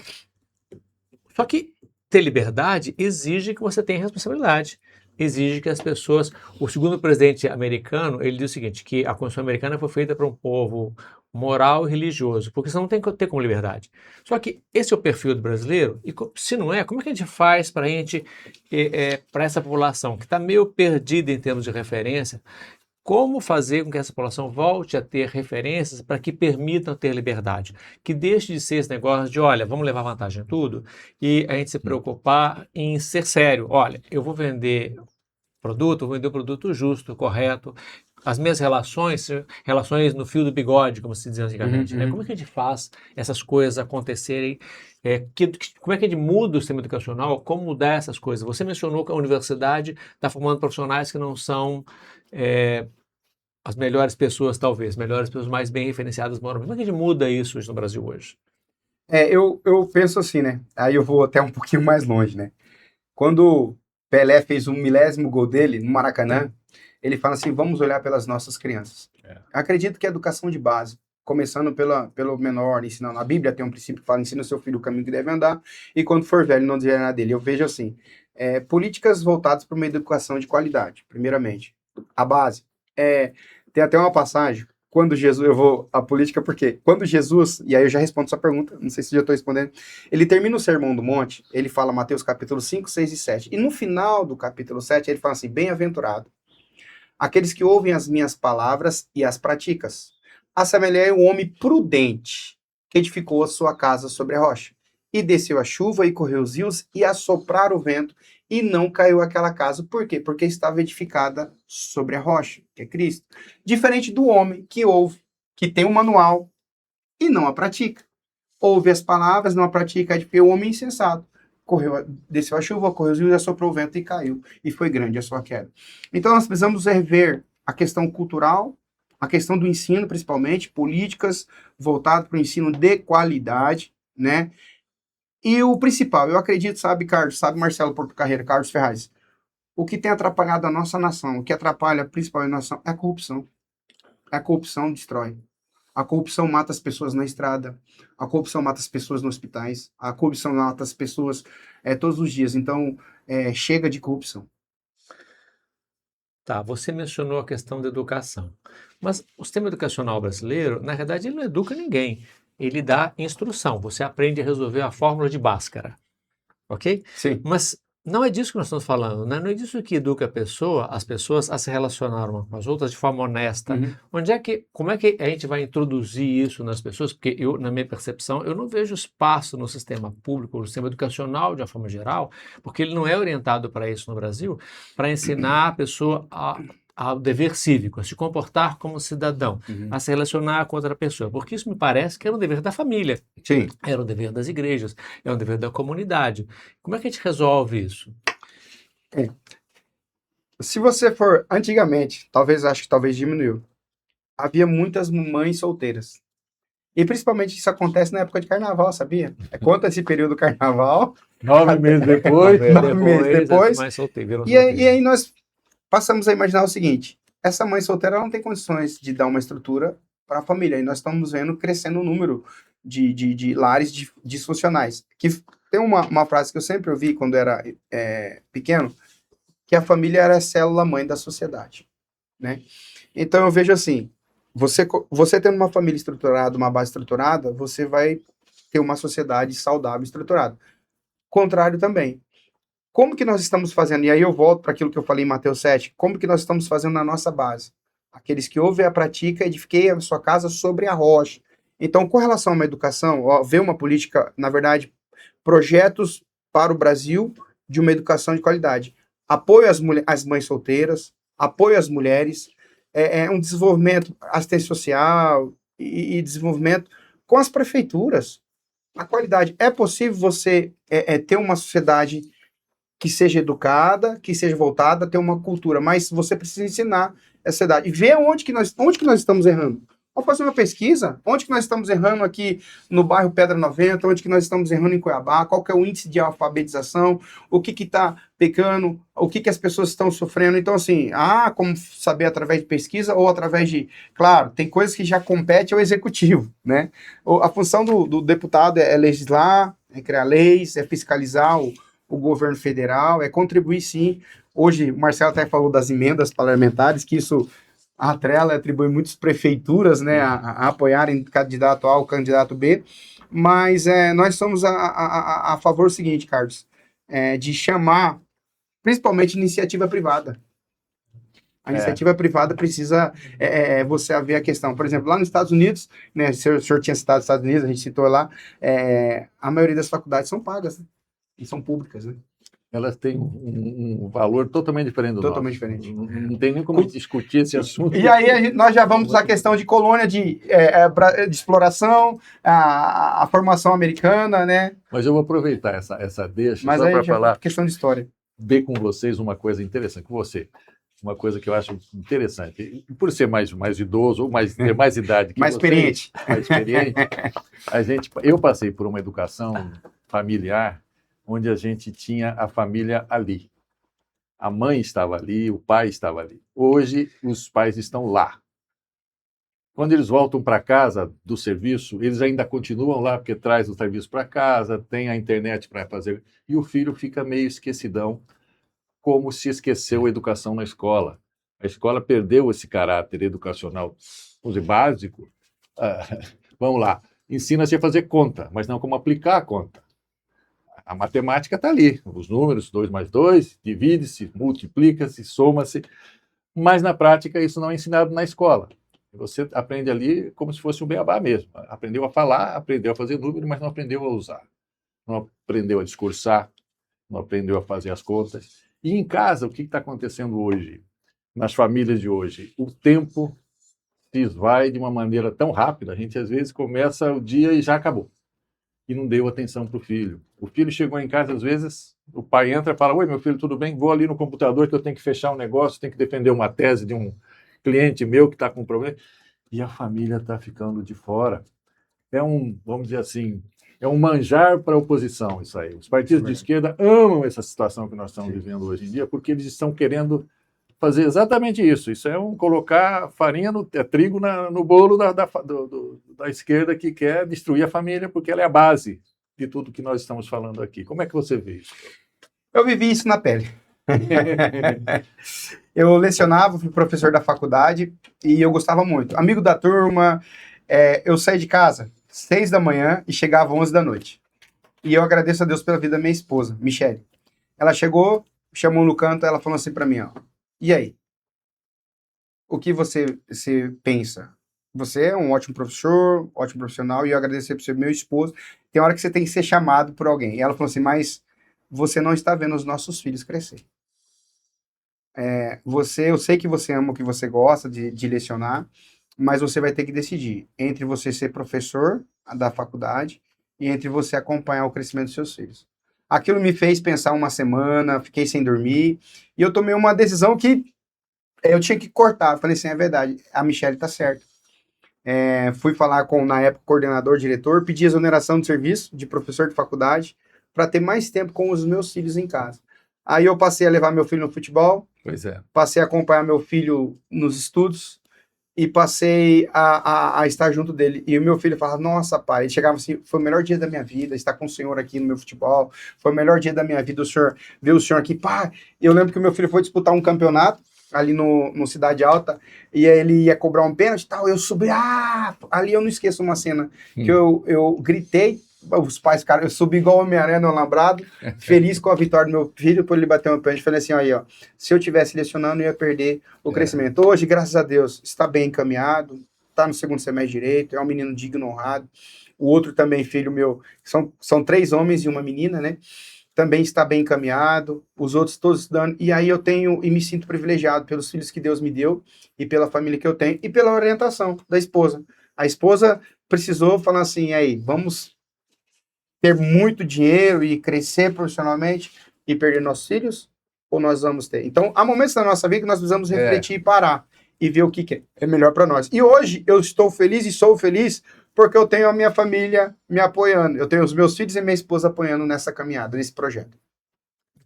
só que ter liberdade exige que você tenha responsabilidade. Exige que as pessoas... O segundo presidente americano, ele diz o seguinte, que a Constituição americana foi feita para um povo moral e religioso, porque você não tem que ter como liberdade. Só que esse é o perfil do brasileiro, e se não é, como é que a gente faz para essa população que está meio perdida em termos de referência, como fazer com que essa população volte a ter referências para que permitam ter liberdade? Que deixe de ser esse negócio de, olha, vamos levar vantagem em tudo, e a gente se preocupar em ser sério. Olha, eu vou vender produto justo, correto, as minhas relações no fio do bigode, como se dizia antigamente, Uhum, né? uhum. Como é que a gente faz essas coisas acontecerem? Como é que a gente muda o sistema educacional? Como mudar essas coisas? Você mencionou que a universidade está formando profissionais que não são as melhores pessoas, talvez, melhores pessoas mais bem referenciadas moralmente. Como é que a gente muda isso hoje no Brasil hoje? Eu penso assim, né? Aí eu vou até um pouquinho mais longe, né? Quando Pelé fez o milésimo gol dele no Maracanã, ele fala assim: vamos olhar pelas nossas crianças. Acredito que a educação de base, começando pelo menor, ensinando. A Bíblia tem um princípio que fala: ensina o seu filho o caminho que deve andar, e quando for velho, não desviará dele. Eu vejo assim: políticas voltadas para uma educação de qualidade, primeiramente. A base. Tem até uma passagem. Quando Jesus, eu vou a política porque quando Jesus, e aí eu já respondo sua pergunta, não sei se já estou respondendo, ele termina o Sermão do Monte, ele fala Mateus capítulo 5, 6 e 7. E no final do capítulo 7, ele fala assim: bem-aventurado aqueles que ouvem as minhas palavras e as praticas. Assemelhei o homem prudente que edificou a sua casa sobre a rocha. E desceu a chuva e correu os rios e assopraram o vento e não caiu aquela casa. Por quê? Porque estava edificada sobre a rocha, que é Cristo. Diferente do homem que ouve, que tem um manual e não a pratica. Ouve as palavras, não a pratica, é porque o homem insensato. Desceu a chuva, correu os rios, assoprou o vento e caiu. E foi grande a sua queda. Então nós precisamos rever a questão cultural, a questão do ensino, principalmente, políticas voltadas para o ensino de qualidade, né? E o principal, eu acredito, sabe, Carlos, sabe, Marcelo Porto Carreira, Carlos Ferraz, o que tem atrapalhado a nossa nação, o que atrapalha principalmente a nação, é a corrupção. A corrupção destrói. A corrupção mata as pessoas na estrada, a corrupção mata as pessoas nos hospitais, a corrupção mata as pessoas todos os dias. Então, chega de corrupção. Tá, você mencionou a questão da educação, mas o sistema educacional brasileiro, na verdade, ele não educa ninguém. Ele dá instrução. Você aprende a resolver a fórmula de Bhaskara, ok? Sim. Mas não é disso que nós estamos falando, né? Não é disso que educa as pessoas a se relacionar umas com as outras de forma honesta. Uhum. Como é que a gente vai introduzir isso nas pessoas? Porque eu, na minha percepção, eu não vejo espaço no sistema público, no sistema educacional de uma forma geral, porque ele não é orientado para isso no Brasil, para ensinar a pessoa ao dever cívico, a se comportar como cidadão, Uhum. a se relacionar com outra pessoa, porque isso me parece que era um dever da família. Sim. Era um dever das igrejas, é um dever da comunidade. Como é que a gente resolve isso? Se você for, antigamente, acho que talvez diminuiu, havia muitas mães solteiras. E principalmente isso acontece na época de carnaval, sabia? Conta esse período do carnaval. 9 meses depois. 9 meses depois. Mais solteiro, E aí nós passamos a imaginar o seguinte: essa mãe solteira ela não tem condições de dar uma estrutura para a família. E nós estamos vendo crescendo o número de lares disfuncionais. Que tem uma frase que eu sempre ouvi quando era pequeno, que a família era a célula-mãe da sociedade, né? Então eu vejo assim, você tendo uma família estruturada, uma base estruturada, você vai ter uma sociedade saudável estruturada. Contrário também. Como que nós estamos fazendo? E aí eu volto para aquilo que eu falei em Mateus 7. Como que nós estamos fazendo na nossa base? Aqueles que ouvem a prática, edifiquei a sua casa sobre a rocha. Então, com relação a uma educação, ver uma política, na verdade, projetos para o Brasil de uma educação de qualidade. Apoio às mães solteiras, apoio às mulheres, um desenvolvimento, assistência social e desenvolvimento com as prefeituras. A qualidade. É possível você ter uma sociedade que seja educada, que seja voltada a ter uma cultura, mas você precisa ensinar essa sociedade. E ver onde que nós estamos errando. Vamos fazer uma pesquisa, onde que nós estamos errando aqui no bairro Pedra 90, onde que nós estamos errando em Cuiabá, qual que é o índice de alfabetização, o que está pecando, o que as pessoas estão sofrendo. Então, assim, como saber através de pesquisa ou através de... Claro, tem coisas que já compete ao executivo, né? A função do deputado é legislar, é criar leis, é fiscalizar o governo federal, é contribuir sim. Hoje, o Marcelo até falou das emendas parlamentares, que isso... A Atrela atribui muitas prefeituras, né, a apoiarem candidato A ou candidato B, mas nós somos a favor do seguinte, Carlos, de chamar, principalmente, iniciativa privada. A iniciativa privada precisa você ver a questão. Por exemplo, lá nos Estados Unidos, né, o senhor tinha citado os Estados Unidos, a gente citou lá, a maioria das faculdades são pagas, né, e são públicas, né? elas têm um valor totalmente diferente do Totalmente nosso. diferente. Não tem nem como discutir esse assunto. E aí nós já vamos à questão de colônia, de exploração, a formação americana, né? Mas eu vou aproveitar essa deixa Mas só aí para já falar, questão de história. ver com vocês uma coisa interessante, com você. Uma coisa que eu acho interessante. E por ser mais idoso, ou ter mais idade que Mais vocês, experiente. mais experiente, eu passei por uma educação familiar onde a gente tinha a família ali. A mãe estava ali, o pai estava ali. Hoje, os pais estão lá. Quando eles voltam para casa do serviço, eles ainda continuam lá, porque traz o serviço para casa, tem a internet para fazer. E o filho fica meio esquecidão, como se esqueceu a educação na escola. A escola perdeu esse caráter educacional, vamos dizer, básico. Vamos lá, ensina-se a fazer conta, mas não como aplicar a conta. A matemática está ali, os números, 2 mais 2, divide-se, multiplica-se, soma-se, mas na prática isso não é ensinado na escola. Você aprende ali como se fosse um beabá mesmo. Aprendeu a falar, aprendeu a fazer número, mas não aprendeu a usar. Não aprendeu a discursar, não aprendeu a fazer as contas. E em casa, o que está acontecendo hoje? Nas famílias de hoje, o tempo se esvai de uma maneira tão rápida, a gente às vezes começa o dia e já acabou. E não deu atenção para o filho. O filho chegou em casa, às vezes, o pai entra e fala: oi, meu filho, tudo bem? Vou ali no computador que eu tenho que fechar um negócio, tenho que defender uma tese de um cliente meu que está com problema. E a família está ficando de fora. Vamos dizer assim, é um manjar para a oposição isso aí. Os partidos de esquerda amam essa situação que nós estamos vivendo hoje em dia, porque eles estão querendo fazer exatamente isso. Isso é colocar farinha, trigo no bolo da esquerda, que quer destruir a família, porque ela é a base de tudo que nós estamos falando aqui. Como é que você vê isso? Eu vivi isso na pele. Eu lecionava, fui professor da faculdade e eu gostava muito. Amigo da turma, eu saí de casa 6 da manhã e chegava 11 da noite. E eu agradeço a Deus pela vida da minha esposa, Michele. Ela chegou, chamou no canto, ela falou assim para mim, ó: e aí? O que você pensa? Você é um ótimo professor, ótimo profissional, e eu agradeço por ser meu esposo. Tem hora que você tem que ser chamado por alguém. E ela falou assim: mas você não está vendo os nossos filhos crescer. Eu sei que você ama o que você gosta de lecionar, mas você vai ter que decidir entre você ser professor da faculdade e entre você acompanhar o crescimento dos seus filhos. Aquilo me fez pensar uma semana, fiquei sem dormir, e eu tomei uma decisão que eu tinha que cortar. Eu falei assim: é verdade, a Michele tá certa. Fui falar com, na época, coordenador, diretor, pedi exoneração de serviço de professor de faculdade para ter mais tempo com os meus filhos em casa. Aí eu passei a levar meu filho no futebol, Pois é. passei a acompanhar meu filho nos estudos e passei a estar junto dele. E o meu filho falava: nossa, pai, ele chegava assim: foi o melhor dia da minha vida estar com o senhor aqui no meu futebol, foi o melhor dia da minha vida ver o senhor aqui. Pá, eu lembro que o meu filho foi disputar um campeonato ali no Cidade Alta, e aí ele ia cobrar um pênalti e tal, eu subi, ali eu não esqueço uma cena, que eu gritei, os pais, cara, eu subi igual Homem-Aranha no alambrado, feliz com a vitória do meu filho, depois ele bateu um pênalti, falei assim: aí, ó, se eu tivesse lecionando, eu ia perder o crescimento. Hoje, graças a Deus, está bem encaminhado, está no segundo semestre direito, é um menino digno, honrado. O outro também, filho meu, são 3 homens e uma menina, né? Também está bem encaminhado, os outros todos estudando, e aí eu tenho e me sinto privilegiado pelos filhos que Deus me deu, e pela família que eu tenho, e pela orientação da esposa. A esposa precisou falar assim: aí, vamos ter muito dinheiro e crescer profissionalmente e perder nossos filhos, ou nós vamos ter? Então, há momentos na nossa vida que nós precisamos refletir e parar, e ver o que é melhor para nós. E hoje eu estou feliz e sou feliz porque eu tenho a minha família me apoiando, eu tenho os meus filhos e minha esposa apoiando nessa caminhada, nesse projeto.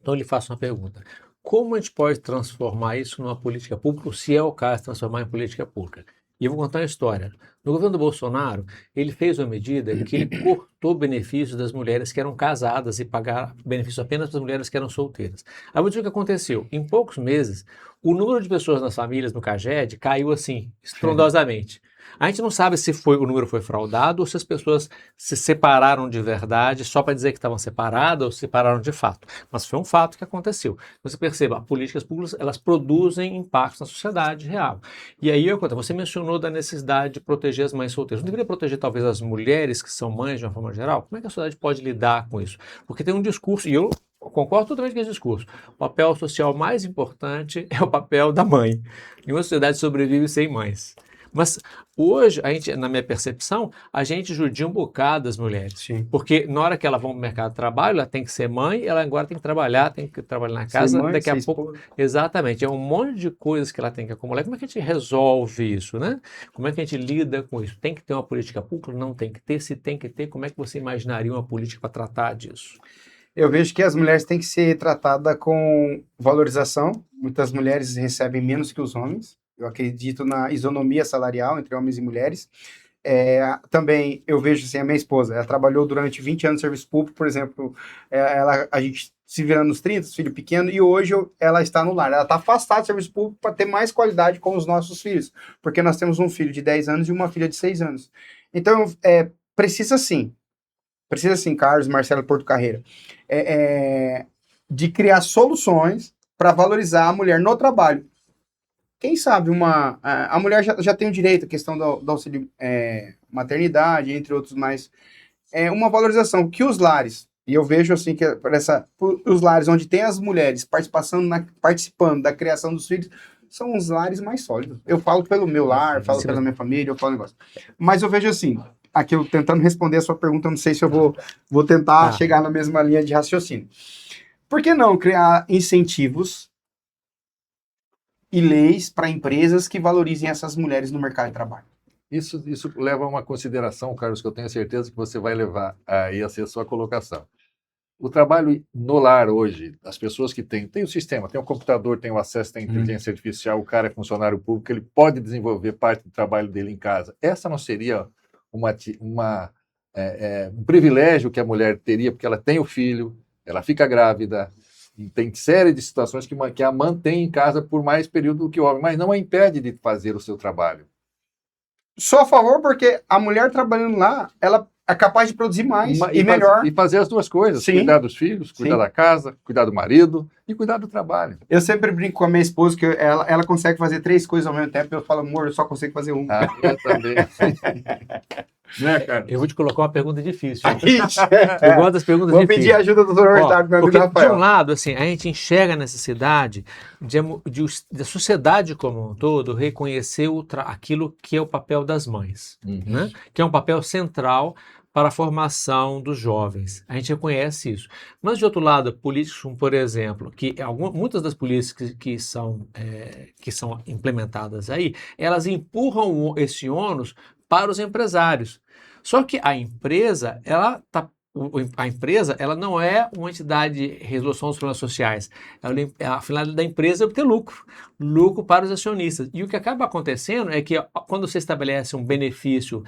Então, eu lhe faço uma pergunta. Como a gente pode transformar isso numa política pública, ou se é o caso, transformar em política pública? E eu vou contar uma história. No governo do Bolsonaro, ele fez uma medida que ele cortou benefícios das mulheres que eram casadas e pagar benefícios apenas para as mulheres que eram solteiras. Aí o que aconteceu? Em poucos meses, o número de pessoas nas famílias no CAGED caiu assim, estrondosamente. A gente não sabe se o número foi fraudado ou se as pessoas se separaram de verdade só para dizer que estavam separadas ou se separaram de fato. Mas foi um fato que aconteceu. Você perceba, políticas públicas, elas produzem impactos na sociedade real. E aí, você mencionou da necessididade de proteger as mães solteiras. Não deveria proteger talvez as mulheres que são mães de uma forma geral? Como é que a sociedade pode lidar com isso? Porque tem um discurso, e eu concordo totalmente com esse discurso. O papel social mais importante é o papel da mãe. Nenhuma sociedade sobrevive sem mães. Mas hoje, na minha percepção, a gente judia um bocado das mulheres. Sim. Porque na hora que elas vão para o mercado de trabalho, ela tem que ser mãe, ela agora tem que trabalhar na casa, mãe, daqui a ser pouco. esposa. Exatamente, é um monte de coisas que ela tem que acumular. Como é que a gente resolve isso, né? Como é que a gente lida com isso? Tem que ter uma política pública? Não tem que ter? Se tem que ter, como é que você imaginaria uma política para tratar disso? Eu vejo que as mulheres têm que ser tratadas com valorização. Muitas mulheres recebem menos que os homens. Eu acredito na isonomia salarial entre homens e mulheres. Também eu vejo assim, a minha esposa, ela trabalhou durante 20 anos no serviço público, por exemplo, a gente se virando nos 30, filho pequeno, e hoje ela está no lar. Ela está afastada do serviço público para ter mais qualidade com os nossos filhos, porque nós temos um filho de 10 anos e uma filha de 6 anos. Então, precisa sim, Carlos, Marcelo Porto Carreira, de criar soluções para valorizar a mulher no trabalho. Quem sabe a mulher já tem o direito, a questão do auxílio maternidade, entre outros mais, uma valorização que os lares, e eu vejo assim que os lares onde tem as mulheres participando da criação dos filhos, são os lares mais sólidos. Eu falo pelo meu lar, falo pela minha família, eu falo negócio. Mas eu vejo assim, aqui eu tentando responder a sua pergunta, eu não sei se eu vou tentar chegar na mesma linha de raciocínio. Por que não criar incentivos e leis para empresas que valorizem essas mulheres no mercado de trabalho? Isso leva a uma consideração, Carlos, que eu tenho certeza que você vai levar aí a ser a sua colocação. O trabalho no lar hoje, as pessoas que têm o sistema, tem o computador, tem o acesso, tem a inteligência artificial, o cara é funcionário público, ele pode desenvolver parte do trabalho dele em casa. Essa não seria um privilégio que a mulher teria, porque ela tem o filho, ela fica grávida, e tem série de situações que a mantém em casa por mais período do que o homem, mas não a impede de fazer o seu trabalho. Sou a favor porque a mulher trabalhando lá, ela é capaz de produzir mais e melhor. E fazer as duas coisas, Sim. Cuidar dos filhos, cuidar Sim. da casa, cuidar do marido e cuidar do trabalho. Eu sempre brinco com a minha esposa que ela consegue fazer 3 coisas ao mesmo tempo, eu falo, amor, eu só consigo fazer uma. Eu também. Né, cara? Eu vou te colocar uma pergunta difícil. Ixi, Eu gosto das perguntas Vou difíceis. pedir ajuda do doutor Ricardo, meu amigo Porque, de Rafael. um lado, assim, a gente enxerga a necessidade da sociedade como um todo reconhecer aquilo que é o papel das mães, né? Que é um papel central para a formação dos jovens. A gente reconhece isso. Mas, de outro lado, políticos, como, por exemplo, muitas das políticas que são implementadas aí, elas empurram esse ônus para os empresários. Só que a empresa, ela não é uma entidade de resolução dos problemas sociais. A finalidade da empresa é obter lucro para os acionistas. E o que acaba acontecendo é que quando você estabelece um benefício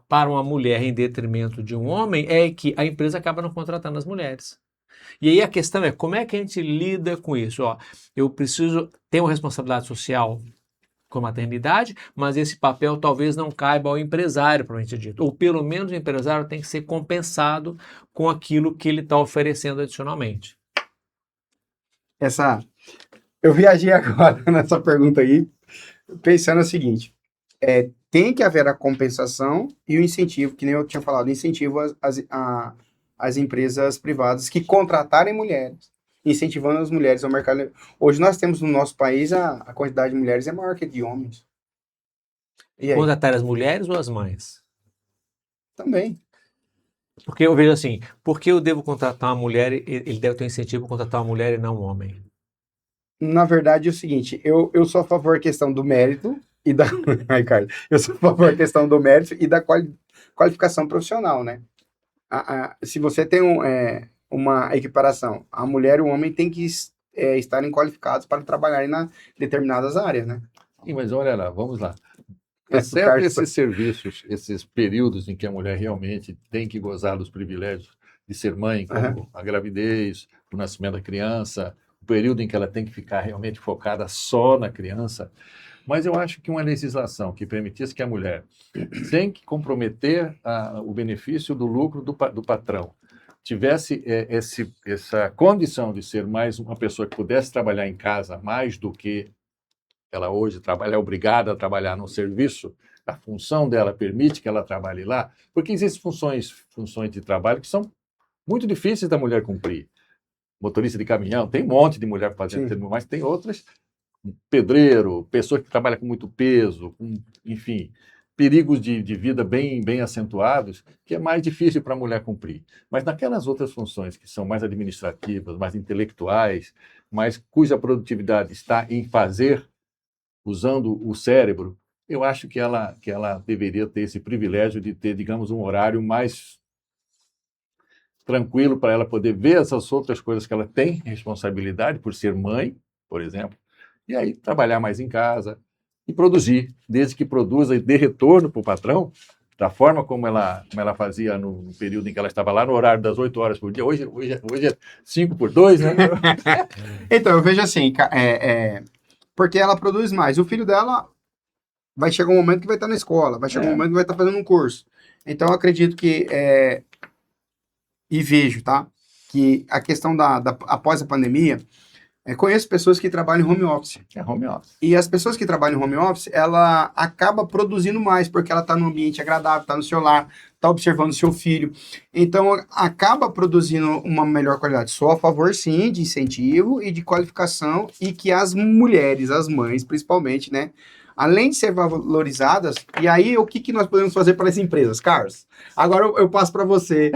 para uma mulher em detrimento de um homem, é que a empresa acaba não contratando as mulheres. E aí a questão é como é que a gente lida com isso? Eu preciso ter uma responsabilidade social com a maternidade, mas esse papel talvez não caiba ao empresário, propriamente dito. Ou pelo menos o empresário tem que ser compensado com aquilo que ele está oferecendo adicionalmente. Eu viajei agora nessa pergunta aí, pensando o seguinte, tem que haver a compensação e o incentivo, que nem eu tinha falado, incentivo às empresas privadas que contratarem mulheres, incentivando as mulheres ao mercado. Hoje nós temos no nosso país a quantidade de mulheres é maior que de homens. E aí? Contratar as mulheres ou as mães? Também. Porque eu vejo assim, por que eu devo contratar uma mulher, ele deve ter um incentivo para contratar uma mulher e não um homem? Na verdade é o seguinte, eu sou a favor da questão do mérito e da... Ai, Carlos, eu sou a favor da questão do mérito e da qualificação profissional, né? Se você tem uma equiparação, a mulher e o homem têm que estarem qualificados para trabalharem em determinadas áreas, né? Sim, mas olha lá, vamos lá. Exceto esses serviços, esses períodos em que a mulher realmente tem que gozar dos privilégios de ser mãe, como a gravidez, o nascimento da criança, o período em que ela tem que ficar realmente focada só na criança. Mas eu acho que uma legislação que permitisse que a mulher, sem que comprometer o benefício do lucro do patrão, tivesse essa condição de ser mais uma pessoa que pudesse trabalhar em casa mais do que ela hoje trabalha, é obrigada a trabalhar no serviço, a função dela permite que ela trabalhe lá, porque existem funções de trabalho que são muito difíceis da mulher cumprir. motorista de caminhão, tem um monte de mulher fazendo, mas tem outras, pedreiro, pessoa que trabalha com muito peso, enfim, perigos de vida bem acentuados, que é mais difícil para a mulher cumprir. Mas naquelas outras funções que são mais administrativas, mais intelectuais, mas cuja produtividade está em fazer, usando o cérebro, eu acho que ela deveria ter esse privilégio de ter, digamos, um horário mais tranquilo para ela poder ver essas outras coisas que ela tem responsabilidade por ser mãe, por exemplo, e aí trabalhar mais em casa e produzir, desde que produza e dê retorno para o patrão, da forma como ela fazia no período em que ela estava lá, no horário das 8 horas por dia. Hoje é 5 por 2, né? Então, eu vejo assim, porque ela produz mais. O filho dela vai chegar um momento que vai estar na escola, vai chegar um momento que vai estar fazendo um curso. Então, eu acredito que, e vejo, tá? Que a questão após a pandemia, conheço pessoas que trabalham em home office. É home office. E as pessoas que trabalham em home office, ela acaba produzindo mais, porque ela está num ambiente agradável, está no celular, está observando o seu filho. Então, acaba produzindo uma melhor qualidade. Sou a favor, sim, de incentivo e de qualificação, e que as mulheres, as mães, principalmente, né, além de ser valorizadas, e aí o que nós podemos fazer para as empresas? Carlos, agora eu passo para você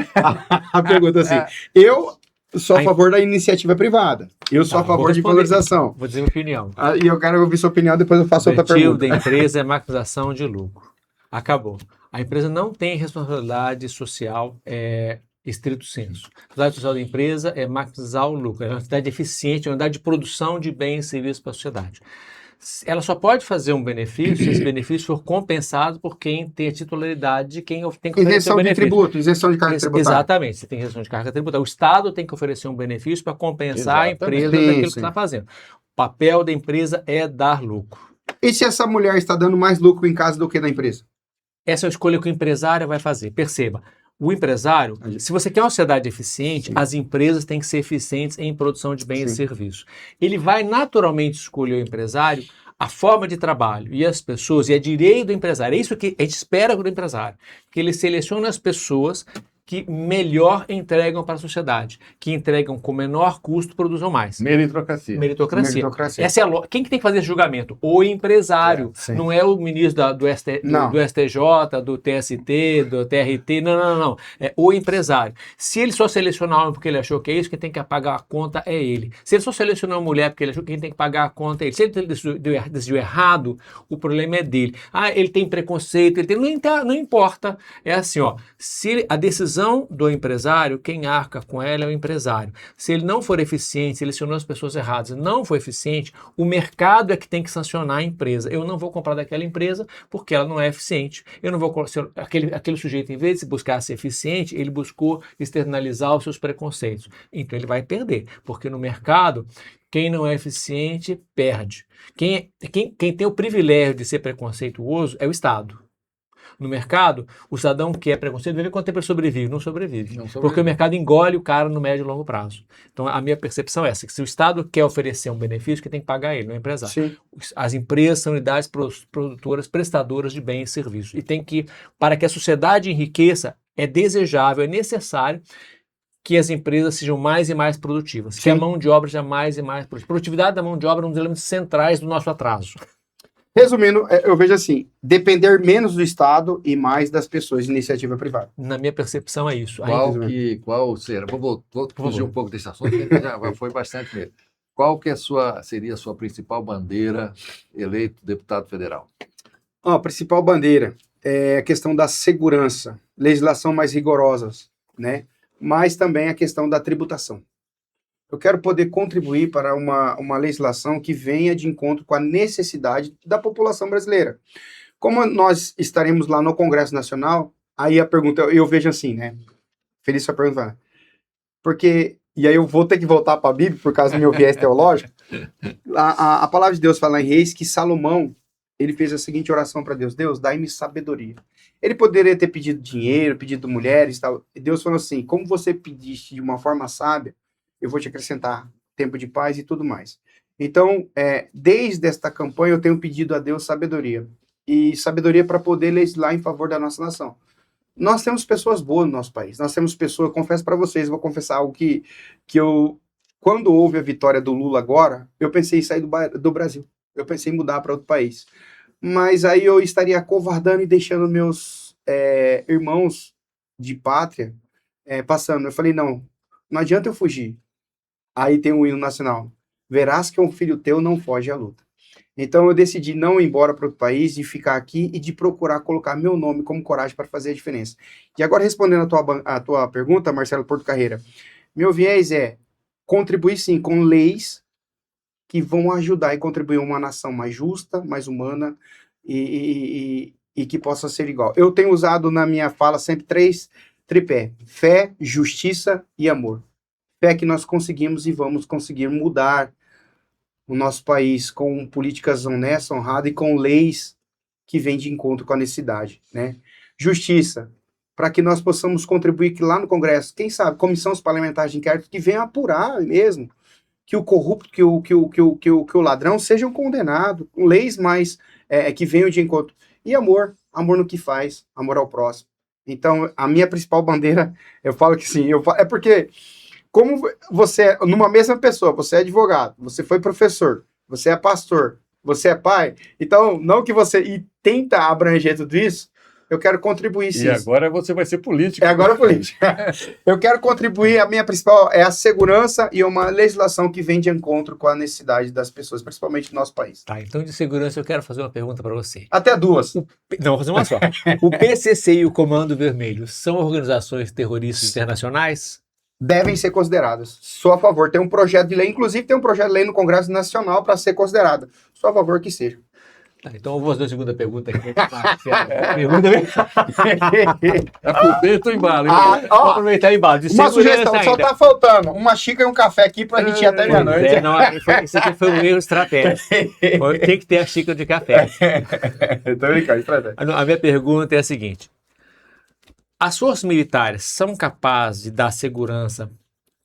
a pergunta assim. Eu sou a favor da iniciativa privada. Eu sou a favor de valorização. Vou dizer minha opinião. E eu quero ouvir sua opinião, depois eu faço outra pergunta. O objetivo da empresa é maximização de lucro. Acabou. A empresa não tem responsabilidade social estrito senso. A responsabilidade social da empresa é maximizar o lucro. É uma atividade eficiente, é uma atividade de produção de bens e serviços para a sociedade. Ela só pode fazer um benefício se esse benefício for compensado por quem tem a titularidade de quem tem que oferecer o benefício. Isenção de carga tributária. Exatamente, você tem isenção de carga tributária. O Estado tem que oferecer um benefício para compensar a empresa daquilo que está fazendo. O papel da empresa é dar lucro. E se essa mulher está dando mais lucro em casa do que na empresa? Essa é a escolha que o empresário vai fazer. Perceba, o empresário, se você quer uma sociedade eficiente, as empresas têm que ser eficientes em produção de bens e serviços. Ele vai naturalmente escolher o empresário, a forma de trabalho e as pessoas, e é direito do empresário. É isso que a gente espera do empresário, que ele selecione as pessoas que melhor entregam para a sociedade, que entregam com menor custo, produzam mais. Meritocracia. Essa é quem que tem que fazer esse julgamento? O empresário. Não é o ministro do STJ, do TST, do TRT, não. É o empresário. Se ele só selecionar um porque ele achou que é isso, quem tem que pagar a conta é ele. Se ele só selecionar uma mulher porque ele achou que quem tem que pagar a conta é ele. Se ele decidiu errado, o problema é dele. Ele tem preconceito, não importa. É assim, se a decisão do empresário, quem arca com ela é o empresário. Se ele não for eficiente, selecionou as pessoas erradas e não for eficiente, o mercado é que tem que sancionar a empresa. Eu não vou comprar daquela empresa porque ela não é eficiente. Eu não vou aquele sujeito, em vez de buscar ser eficiente, ele buscou externalizar os seus preconceitos. Então ele vai perder, porque no mercado, quem não é eficiente perde. Quem tem o privilégio de ser preconceituoso é o Estado. No mercado, o cidadão que é preconceito, vê quanto tempo ele sobrevive. Não sobrevive. Porque o mercado engole o cara no médio e longo prazo. Então, a minha percepção é essa, que se o Estado quer oferecer um benefício, que tem que pagar ele, não é o empresário. Sim. As empresas são unidades produtoras, prestadoras de bens e serviços. E tem que, para que a sociedade enriqueça, é desejável, é necessário que as empresas sejam mais e mais produtivas. Sim. Que a mão de obra seja mais e mais produtiva. A produtividade da mão de obra é um dos elementos centrais do nosso atraso. Resumindo, eu vejo assim, depender menos do Estado e mais das pessoas de iniciativa privada. Na minha percepção é isso. Qual será? Vou fugir um pouco desse assunto, porque já foi bastante mesmo. Qual que seria a sua principal bandeira eleito deputado federal? A principal bandeira é a questão da segurança, legislação mais rigorosas, né? Mas também a questão da tributação. Eu quero poder contribuir para uma legislação que venha de encontro com a necessidade da população brasileira. Como nós estaremos lá no Congresso Nacional, aí a pergunta, eu vejo assim, né? Feliz sua pergunta. Porque, e aí eu vou ter que voltar para a Bíblia, por causa do meu viés teológico. A palavra de Deus fala em Reis que Salomão, ele fez a seguinte oração para Deus: Deus, dai-me sabedoria. Ele poderia ter pedido dinheiro, pedido mulheres e tal. E Deus falou assim, como você pediste de uma forma sábia, eu vou te acrescentar tempo de paz e tudo mais. Então, desde esta campanha, eu tenho pedido a Deus sabedoria. E sabedoria para poder legislar em favor da nossa nação. Nós temos pessoas boas no nosso país. Nós temos pessoas, eu confesso para vocês, vou confessar algo que eu quando houve a vitória do Lula agora, eu pensei em sair do Brasil. Eu pensei em mudar para outro país. Mas aí eu estaria acovardando e deixando meus irmãos de pátria passando. Eu falei, não adianta eu fugir. Aí tem o hino nacional. Verás que um filho teu não foge à luta. Então eu decidi não ir embora para outro país, de ficar aqui e de procurar colocar meu nome como coragem para fazer a diferença. E agora respondendo a tua pergunta, Marcelo Porto Carreira, meu viés é contribuir sim com leis que vão ajudar e contribuir a uma nação mais justa, mais humana e que possa ser igual. Eu tenho usado na minha fala sempre 3 tripé: fé, justiça e amor. Fé que nós conseguimos e vamos conseguir mudar o nosso país com políticas honestas, honradas e com leis que vêm de encontro com a necessidade, né? Justiça, para que nós possamos contribuir que lá no Congresso, quem sabe, comissões parlamentares de inquérito que venham apurar mesmo que o corrupto, que o ladrão sejam condenados, leis mais que venham de encontro. E amor no que faz, amor ao próximo. Então, a minha principal bandeira, eu falo que sim, é porque, como você, numa mesma pessoa, você é advogado, você foi professor, você é pastor, você é pai, então, não que você tenta abranger tudo isso, eu quero contribuir sim. E agora você vai ser político. Agora político. Eu quero contribuir, a minha principal é a segurança e uma legislação que vem de encontro com a necessidade das pessoas, principalmente no nosso país. Tá, então de segurança eu quero fazer uma pergunta para você. Até 2. Não, vou fazer uma só. O PCC e o Comando Vermelho são organizações terroristas internacionais? Devem ser consideradas. Sou a favor. Tem um projeto de lei, inclusive tem um projeto de lei no Congresso Nacional para ser considerada. Sou a favor que seja. Tá, então eu vou fazer a segunda pergunta aqui. Aproveita o embalo. Hein? Vou aproveitar o embalo. De Uma sugestão, segurança só ainda. tá faltando uma xícara e um café aqui pra gente ir até meia-noite. Não, isso aqui foi um erro estratégico. Tem que ter a xícara de café. Tô brincando, estratégia. A minha pergunta é a seguinte: as forças militares são capazes de dar segurança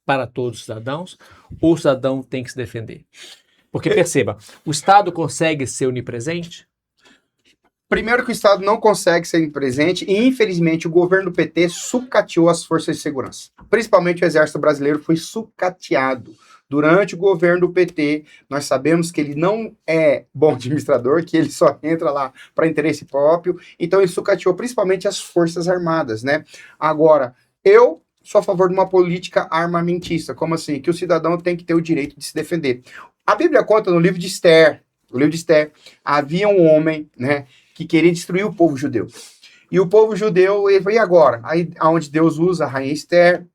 para todos os cidadãos ou o cidadão tem que se defender? Porque perceba, o Estado consegue ser onipresente? Primeiro que o Estado não consegue ser presente e, infelizmente, o governo do PT sucateou as forças de segurança. Principalmente o Exército Brasileiro foi sucateado. Durante o governo do PT, nós sabemos que ele não é bom administrador, que ele só entra lá para interesse próprio. Então, ele sucateou principalmente as Forças Armadas, né? Agora, eu sou a favor de uma política armamentista. Como assim? Que o cidadão tem que ter o direito de se defender. A Bíblia conta no livro de Esther, havia um homem, né, que queria destruir o povo judeu. E o povo judeu, ele falou, e agora? Aí, onde Deus usa a rainha Esther,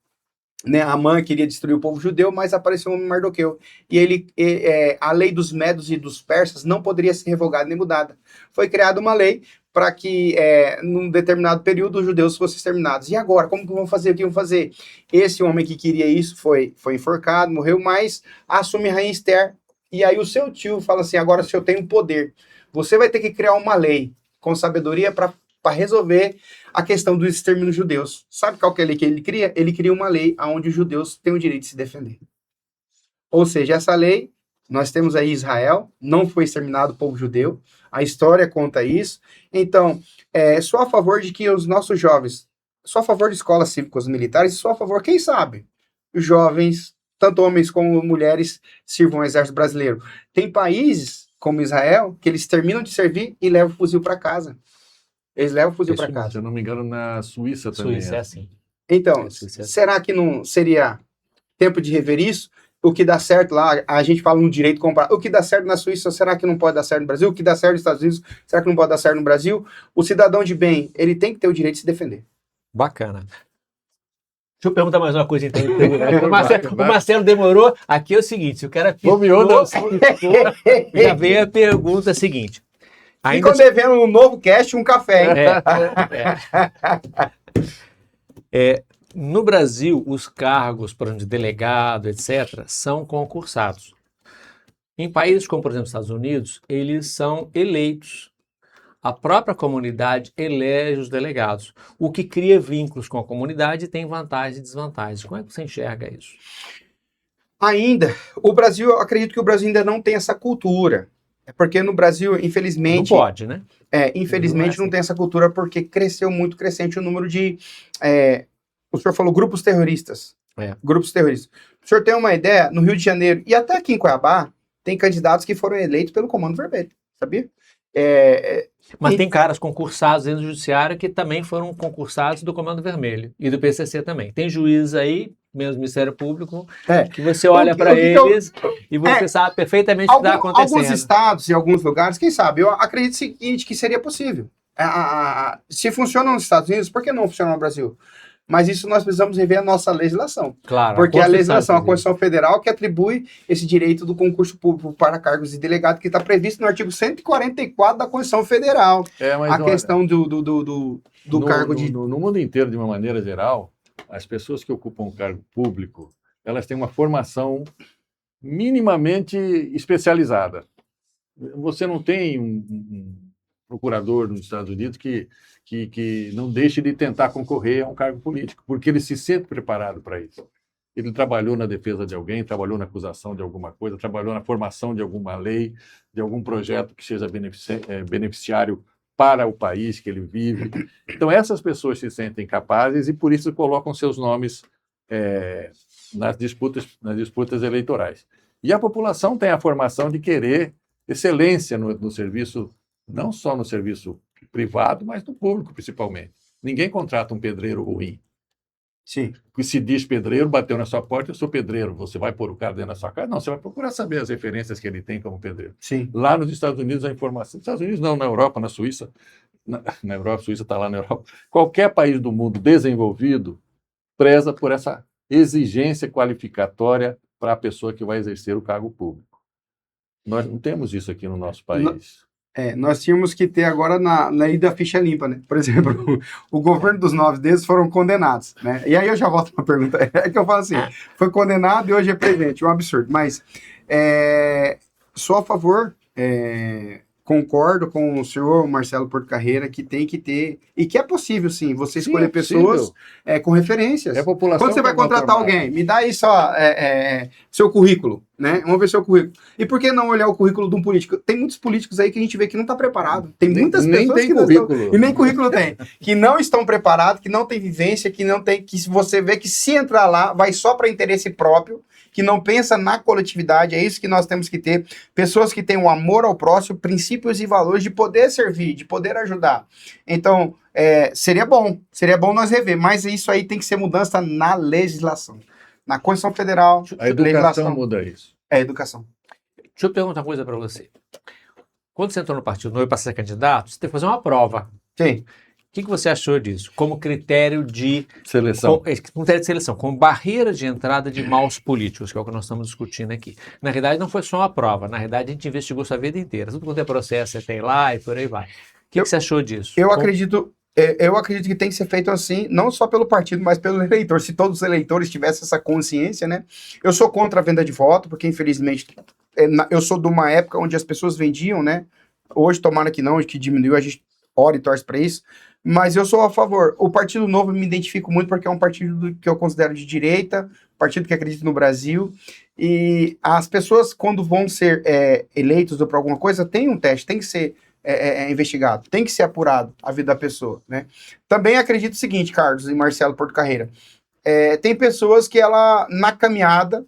né, Amã queria destruir o povo judeu, mas apareceu um homem Mardoqueu. E a lei dos medos e dos persas não poderia ser revogada nem mudada. Foi criada uma lei para que, num determinado período, os judeus fossem exterminados. E agora? Como que vão fazer? O que vão fazer? Esse homem que queria isso foi enforcado, morreu, mas assume a rainha Esther. E aí o seu tio fala assim, agora se eu tenho poder, você vai ter que criar uma lei com sabedoria para resolver a questão dos extermínios judeus. Sabe qual que é a lei que ele cria? Ele cria uma lei onde os judeus têm o direito de se defender. Ou seja, essa lei, nós temos aí Israel, não foi exterminado o povo judeu, a história conta isso. Então, sou a favor de que os nossos jovens, sou a favor de escolas cívicas militares, sou a favor, quem sabe, os jovens, tanto homens como mulheres, sirvam ao exército brasileiro. Tem países, como Israel, que eles terminam de servir e levam o fuzil para casa. Eles levam o fuzil para casa. Se eu não me engano, na Suíça também. Suíça é assim. Então, será que não seria tempo de rever isso? O que dá certo lá, a gente fala no direito comparado. O que dá certo na Suíça, será que não pode dar certo no Brasil? O que dá certo nos Estados Unidos, será que não pode dar certo no Brasil? O cidadão de bem, ele tem que ter o direito de se defender. Bacana. Deixa eu perguntar mais uma coisa, então. O Marcelo demorou. Aqui é o seguinte, se o cara já veio a pergunta seguinte. Ficam devendo um novo cast um café, hein? No Brasil, os cargos, por exemplo, de delegado, etc., são concursados. Em países como, por exemplo, os Estados Unidos, eles são eleitos. A própria comunidade elege os delegados, o que cria vínculos com a comunidade e tem vantagens e desvantagens. Como é que você enxerga isso? Ainda, o Brasil, eu acredito que o Brasil ainda não tem essa cultura. Porque no Brasil, infelizmente... Não pode, né? Infelizmente não tem essa cultura porque cresceu muito crescente o número de... o senhor falou grupos terroristas. Grupos terroristas. O senhor tem uma ideia? No Rio de Janeiro e até aqui em Cuiabá, tem candidatos que foram eleitos pelo Comando Vermelho, sabia? Mas tem caras concursados dentro do judiciário que também foram concursados do Comando Vermelho e do PCC também. Tem juízes aí, mesmo do Ministério Público, que você olha para eles e você sabe perfeitamente o que está acontecendo. Alguns estados e alguns lugares, quem sabe, eu acredito o seguinte, que seria possível. Se funciona nos Estados Unidos, por que não funciona no Brasil? Mas isso nós precisamos rever a nossa legislação. Claro. Porque a legislação, a Constituição Federal, que atribui esse direito do concurso público para cargos de delegado, que está previsto no artigo 144 da Constituição Federal. Mas questão do cargo de... No mundo inteiro, de uma maneira geral, as pessoas que ocupam um cargo público, elas têm uma formação minimamente especializada. Você não tem um procurador nos Estados Unidos que não deixe de tentar concorrer a um cargo político, porque ele se sente preparado para isso. Ele trabalhou na defesa de alguém, trabalhou na acusação de alguma coisa, trabalhou na formação de alguma lei, de algum projeto que seja beneficiário para o país que ele vive. Então, essas pessoas se sentem capazes e, por isso, colocam seus nomes nas disputas eleitorais. E a população tem a formação de querer excelência no serviço, não só no serviço privado, mas no público, principalmente. Ninguém contrata um pedreiro ruim. Sim. Que se diz pedreiro, bateu na sua porta, eu sou pedreiro. Você vai pôr o cara dentro da sua casa? Não, você vai procurar saber as referências que ele tem como pedreiro. Sim. Lá nos Estados Unidos, a informação... Nos Estados Unidos não, na Europa, na Suíça. Na Europa, a Suíça está lá na Europa. Qualquer país do mundo desenvolvido preza por essa exigência qualificatória para a pessoa que vai exercer o cargo público. Nós não temos isso aqui no nosso país. Nós tínhamos que ter agora na lei da ficha limpa, né? Por exemplo, o governo dos 9 deles foram condenados, né? E aí eu já volto para a pergunta, que eu falo assim, foi condenado e hoje é presente, um absurdo, mas sou a favor, concordo com o senhor Marcelo Porto Carreira que tem que ter, e que é possível sim, você escolher pessoas com referências. Quando você vai contratar alguém, me dá aí só seu currículo, né? Vamos ver seu currículo. E por que não olhar o currículo de um político? Tem muitos políticos aí que a gente vê que não está preparado. Tem muitas pessoas que não estão, e nem currículo tem, que não estão preparados, que não tem vivência, que não tem, que você vê que se entrar lá, vai só para interesse próprio, que não pensa na coletividade. É isso que nós temos que ter. Pessoas que têm um amor ao próximo, princípios e valores de poder servir, de poder ajudar. Então, seria bom nós rever, mas isso aí tem que ser mudança na legislação. Na Constituição Federal, a educação muda isso. É educação. Deixa eu perguntar uma coisa para você. Quando você entrou no Partido Novo para ser candidato, você teve que fazer uma prova. Sim. O que você achou disso? Como critério de seleção. Critério de seleção, como barreira de entrada de maus políticos, que é o que nós estamos discutindo aqui. Na realidade, não foi só uma prova. Na realidade, a gente investigou sua vida inteira. Tudo quanto é processo, você tem lá e por aí vai. O que você achou disso? Eu acredito que tem que ser feito assim, não só pelo partido, mas pelo eleitor. Se todos os eleitores tivessem essa consciência, né? Eu sou contra a venda de voto, porque infelizmente eu sou de uma época onde as pessoas vendiam, né? Hoje, tomara que não, que diminuiu, a gente ora e torce para isso. Mas eu sou a favor. O Partido Novo me identifico muito porque é um partido que eu considero de direita, partido que acredita no Brasil. E as pessoas, quando vão ser eleitos ou para alguma coisa, tem um teste, tem que ser investigado, tem que ser apurado a vida da pessoa, né? Também acredito o seguinte, Carlos e Marcelo Porto Carreira, tem pessoas que na caminhada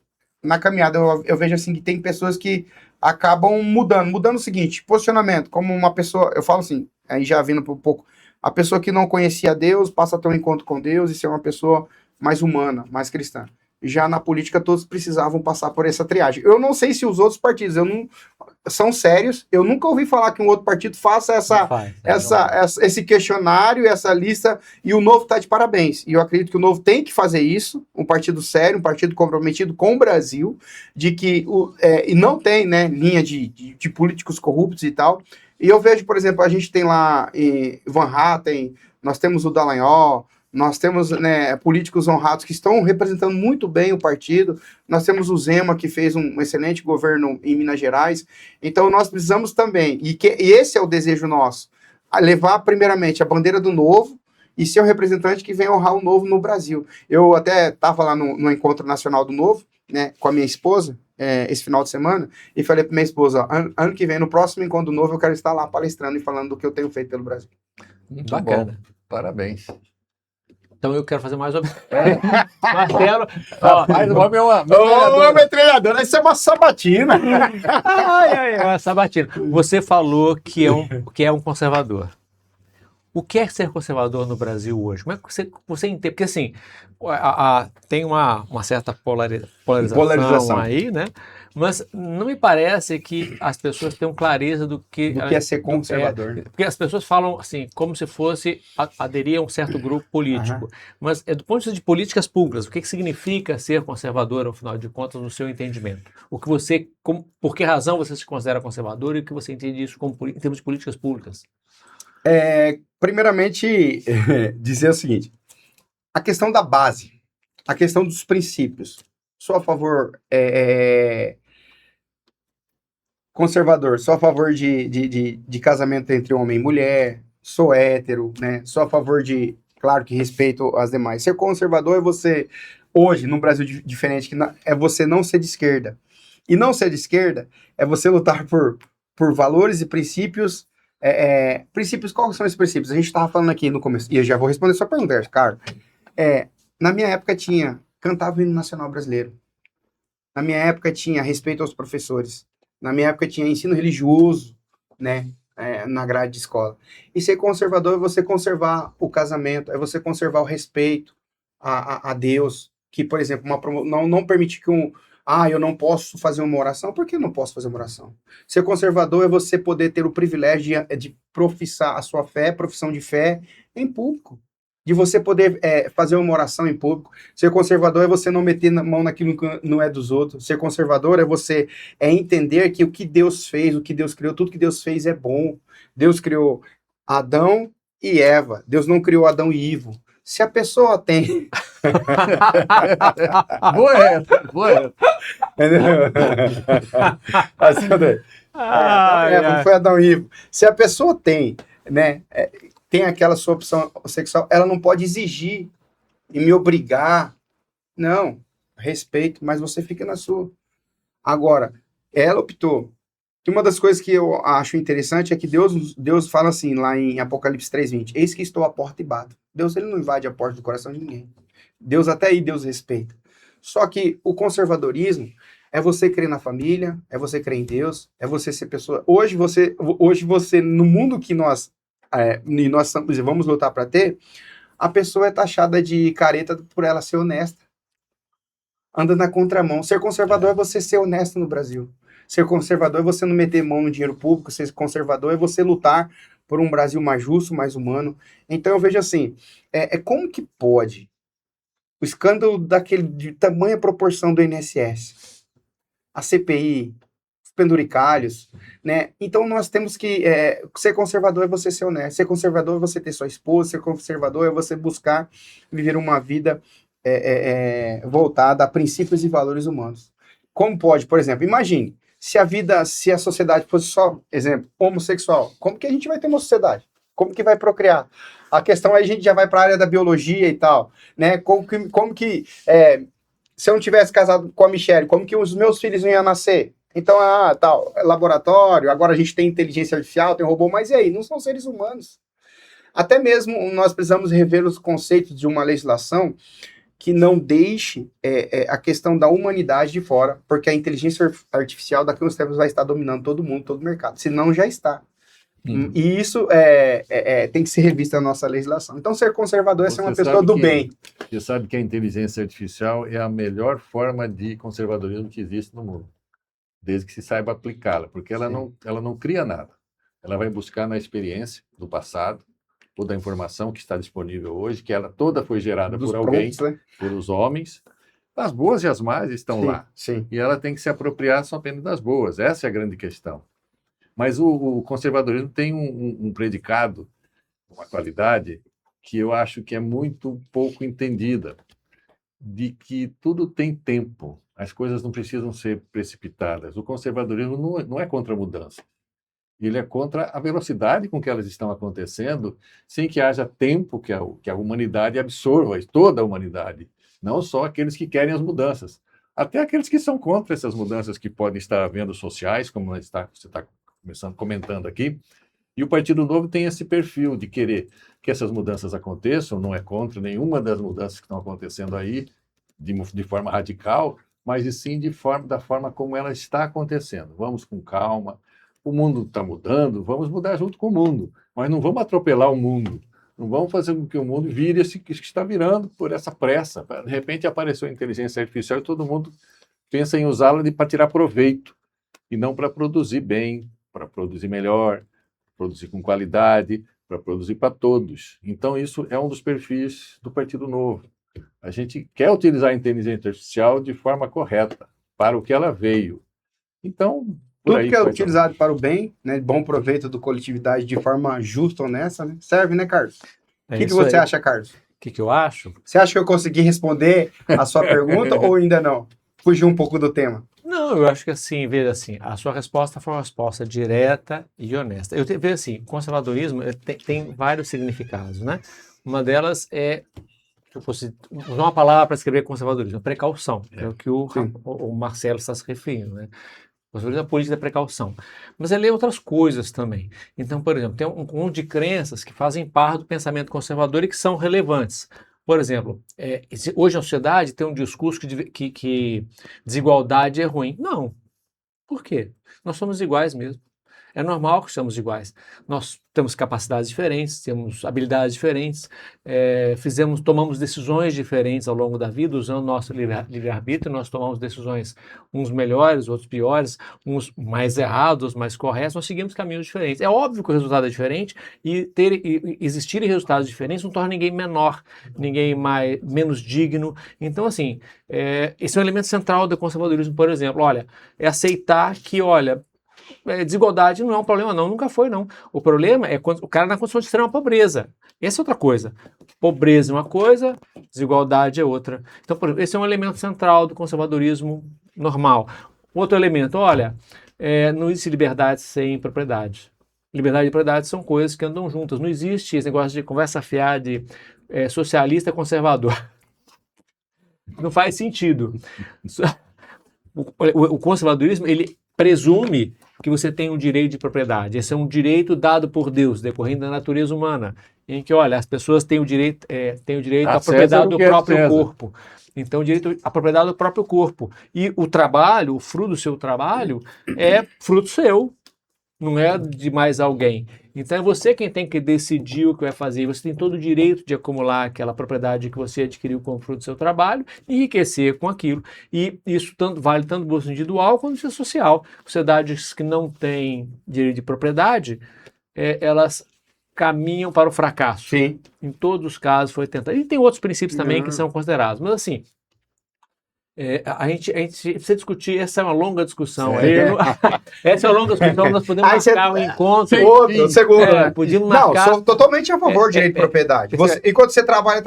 eu vejo assim que tem pessoas que acabam mudando o seguinte, posicionamento, como uma pessoa, eu falo assim, aí já vindo um pouco, a pessoa que não conhecia Deus passa a ter um encontro com Deus e ser uma pessoa mais humana, mais cristã. Já na política todos precisavam passar por essa triagem. Eu não sei se os outros partidos são sérios, eu nunca ouvi falar que um outro partido faça esse questionário, essa lista, e o Novo está de parabéns. E eu acredito que o Novo tem que fazer isso, um partido sério, um partido comprometido com o Brasil, de que e não tem, né, linha de políticos corruptos e tal. E eu vejo, por exemplo, a gente tem lá Van Hatten, nós temos o Dallagnol, nós temos, né, políticos honrados que estão representando muito bem o partido, nós temos o Zema, que fez um excelente governo em Minas Gerais, então nós precisamos também, e esse é o desejo nosso, levar primeiramente a bandeira do Novo e ser o representante que vem honrar o Novo no Brasil. Eu até estava lá no Encontro Nacional do Novo, né, com a minha esposa, esse final de semana, e falei para minha esposa, ano que vem, no próximo Encontro do Novo, eu quero estar lá palestrando e falando do que eu tenho feito pelo Brasil. Bacana. Bom, parabéns. Então eu quero fazer mais uma. Marcelo, ó, Rapaz, o homem é uma Ô, metralhadora, isso é uma sabatina. ai, Sabatino, você falou que é um conservador. O que é ser conservador no Brasil hoje? Como é que você entende? Porque assim, tem uma certa polarização aí, né? Mas não me parece que as pessoas tenham clareza do que é ser conservador. Porque as pessoas falam assim, como se fosse aderir a um certo grupo político. Mas do ponto de vista de políticas públicas, o que significa ser conservador, ao final de contas, no seu entendimento? Por que razão você se considera conservador e o que você entende isso em termos de políticas públicas? Primeiramente, dizer o seguinte, a questão da base, a questão dos princípios. Sou a favor conservador, sou a favor de casamento entre homem e mulher, sou hétero, né? Sou a favor claro que respeito as demais. Ser conservador é você, hoje, num Brasil diferente, é você não ser de esquerda. E não ser de esquerda é você lutar por valores e princípios. Princípios, quais são esses princípios? A gente estava falando aqui no começo, e eu já vou responder sua pergunta, Carlos. Na minha época cantava o hino nacional brasileiro. Na minha época tinha respeito aos professores. Na minha época tinha ensino religioso, né, na grade de escola. E ser conservador é você conservar o casamento, é você conservar o respeito a Deus, que, por exemplo, não permite que eu não posso fazer uma oração. Por que eu não posso fazer uma oração? Ser conservador é você poder ter o privilégio de professar a sua fé, profissão de fé, em público. De você poder fazer uma oração em público. Ser conservador é você não meter a mão naquilo que não é dos outros. Ser conservador é você entender que o que Deus fez, o que Deus criou, tudo que Deus fez é bom. Deus criou Adão e Eva. Deus não criou Adão e Ivo. Se a pessoa tem... Boa. Não foi Adão e Ivo. Se a pessoa tem, né, tem aquela sua opção sexual, ela não pode exigir e me obrigar. Não, respeito, mas você fica na sua. Agora, ela optou. E uma das coisas que eu acho interessante é que Deus fala assim, lá em Apocalipse 3:20, eis que estou à porta e bato. Deus, ele não invade a porta do coração de ninguém. Deus, até aí, Deus respeita. Só que o conservadorismo é você crer na família, é você crer em Deus, é você ser pessoa... Hoje você no mundo que nós vamos lutar para ter, a pessoa é taxada de careta por ela ser honesta. Anda na contramão. Ser conservador é você ser honesto no Brasil. Ser conservador é você não meter mão no dinheiro público. Ser conservador é você lutar por um Brasil mais justo, mais humano. Então eu vejo assim, como que pode o escândalo de tamanha proporção do INSS, a CPI, os penduricalhos, né? Então nós temos que... ser conservador é você ser honesto. Ser conservador é você ter sua esposa. Ser conservador é você buscar viver uma vida voltada a princípios e valores humanos. Como pode, por exemplo, imagine, se a sociedade fosse só, exemplo, homossexual, como que a gente vai ter uma sociedade? Como que vai procriar? A questão aí a gente já vai para a área da biologia e tal, né? Como que se eu não tivesse casado com a Michelle, como que os meus filhos não iam nascer? Então, laboratório, agora a gente tem inteligência artificial, tem robô, mas e aí? Não são seres humanos. Até mesmo nós precisamos rever os conceitos de uma legislação que não deixe a questão da humanidade de fora, porque a inteligência artificial daqui a uns tempos vai estar dominando todo mundo, todo o mercado, senão já está. E isso tem que ser revisto na nossa legislação. Então, ser conservador é ser uma pessoa do bem. Você sabe que a inteligência artificial é a melhor forma de conservadorismo que existe no mundo, desde que se saiba aplicá-la, porque ela não cria nada. Ela vai buscar na experiência do passado, toda a informação que está disponível hoje, que ela toda foi gerada por alguém, né? Por os homens. As boas e as más estão lá. Sim. E ela tem que se apropriar só apenas das boas. Essa é a grande questão. Mas o conservadorismo tem um predicado, uma qualidade, que eu acho que é muito pouco entendida, de que tudo tem tempo. As coisas não precisam ser precipitadas. O conservadorismo não é contra a mudança. Ele é contra a velocidade com que elas estão acontecendo, sem que haja tempo que a humanidade absorva, toda a humanidade, não só aqueles que querem as mudanças, até aqueles que são contra essas mudanças que podem estar havendo sociais, como você está começando comentando aqui, E o Partido Novo tem esse perfil de querer que essas mudanças aconteçam, não é contra nenhuma das mudanças que estão acontecendo aí, de forma radical, mas e sim da forma como ela está acontecendo. Vamos com calma, o mundo está mudando, vamos mudar junto com o mundo, mas não vamos atropelar o mundo, não vamos fazer com que o mundo vire esse que está virando por essa pressa. De repente apareceu a inteligência artificial e todo mundo pensa em usá-la para tirar proveito, e não para produzir bem, para produzir melhor, produzir com qualidade, para produzir para todos. Então, isso é um dos perfis do Partido Novo. A gente quer utilizar a inteligência artificial de forma correta, para o que ela veio. Então, por Tudo aí que é vai utilizado para o bem, né, bom proveito da coletividade de forma justa, honesta, né, serve, né, Carlos? O que isso você aí. acha, Carlos? O que eu acho? Você acha que eu consegui responder a sua pergunta ou ainda não? Fugiu um pouco do tema. Não, eu acho que assim, veja assim, a sua resposta foi uma resposta direta e honesta. Veja assim, conservadorismo tem vários significados, né? Uma delas é, se eu fosse usar uma palavra para escrever conservadorismo, precaução, que é o que o Marcelo está se referindo, né? Conservadorismo é a política da precaução. Mas ele é outras coisas também. Então, por exemplo, tem um conjunto de crenças que fazem parte do pensamento conservador e que são relevantes. Por exemplo, hoje na sociedade tem um discurso que desigualdade é ruim. Não. Por quê? Nós somos iguais mesmo. É normal que sejamos iguais. Nós temos capacidades diferentes, temos habilidades diferentes, tomamos decisões diferentes ao longo da vida, usando nosso livre-arbítrio. Nós tomamos decisões, uns melhores, outros piores, uns mais errados, outros mais corretos. Nós seguimos caminhos diferentes. É óbvio que o resultado é diferente e existirem resultados diferentes não torna ninguém menor, ninguém menos digno. Então, assim, esse é um elemento central do conservadorismo, por exemplo. Olha, é aceitar que, desigualdade não é um problema, não, nunca foi, não. O problema é quando o cara na condição de extrema pobreza. Essa é outra coisa. Pobreza é uma coisa, desigualdade é outra. Então, por exemplo, esse é um elemento central do conservadorismo normal. Outro elemento, não existe liberdade sem propriedade. Liberdade e propriedade são coisas que andam juntas. Não existe esse negócio de conversa fiada de socialista conservador. Não faz sentido. O conservadorismo, ele presume que você tem um direito de propriedade. Esse é um direito dado por Deus, decorrendo da natureza humana, em que, as pessoas têm o direito à propriedade do próprio corpo. Então, o direito à propriedade do próprio corpo. E o trabalho, o fruto do seu trabalho, é fruto seu, não é de mais alguém. Então, é você quem tem que decidir o que vai fazer. Você tem todo o direito de acumular aquela propriedade que você adquiriu como fruto do seu trabalho e enriquecer com aquilo. E isso vale tanto no bolso individual quanto no bolso social. Sociedades que não têm direito de propriedade, elas caminham para o fracasso. Sim. Em todos os casos foi tentado. E tem outros princípios também que são considerados. Mas assim, a gente precisa discutir, essa é uma longa discussão. Essa é uma longa discussão, nós podemos marcar um encontro. Segundo. Podemos marcar. Não, sou totalmente a favor do direito de propriedade. Enquanto você trabalha.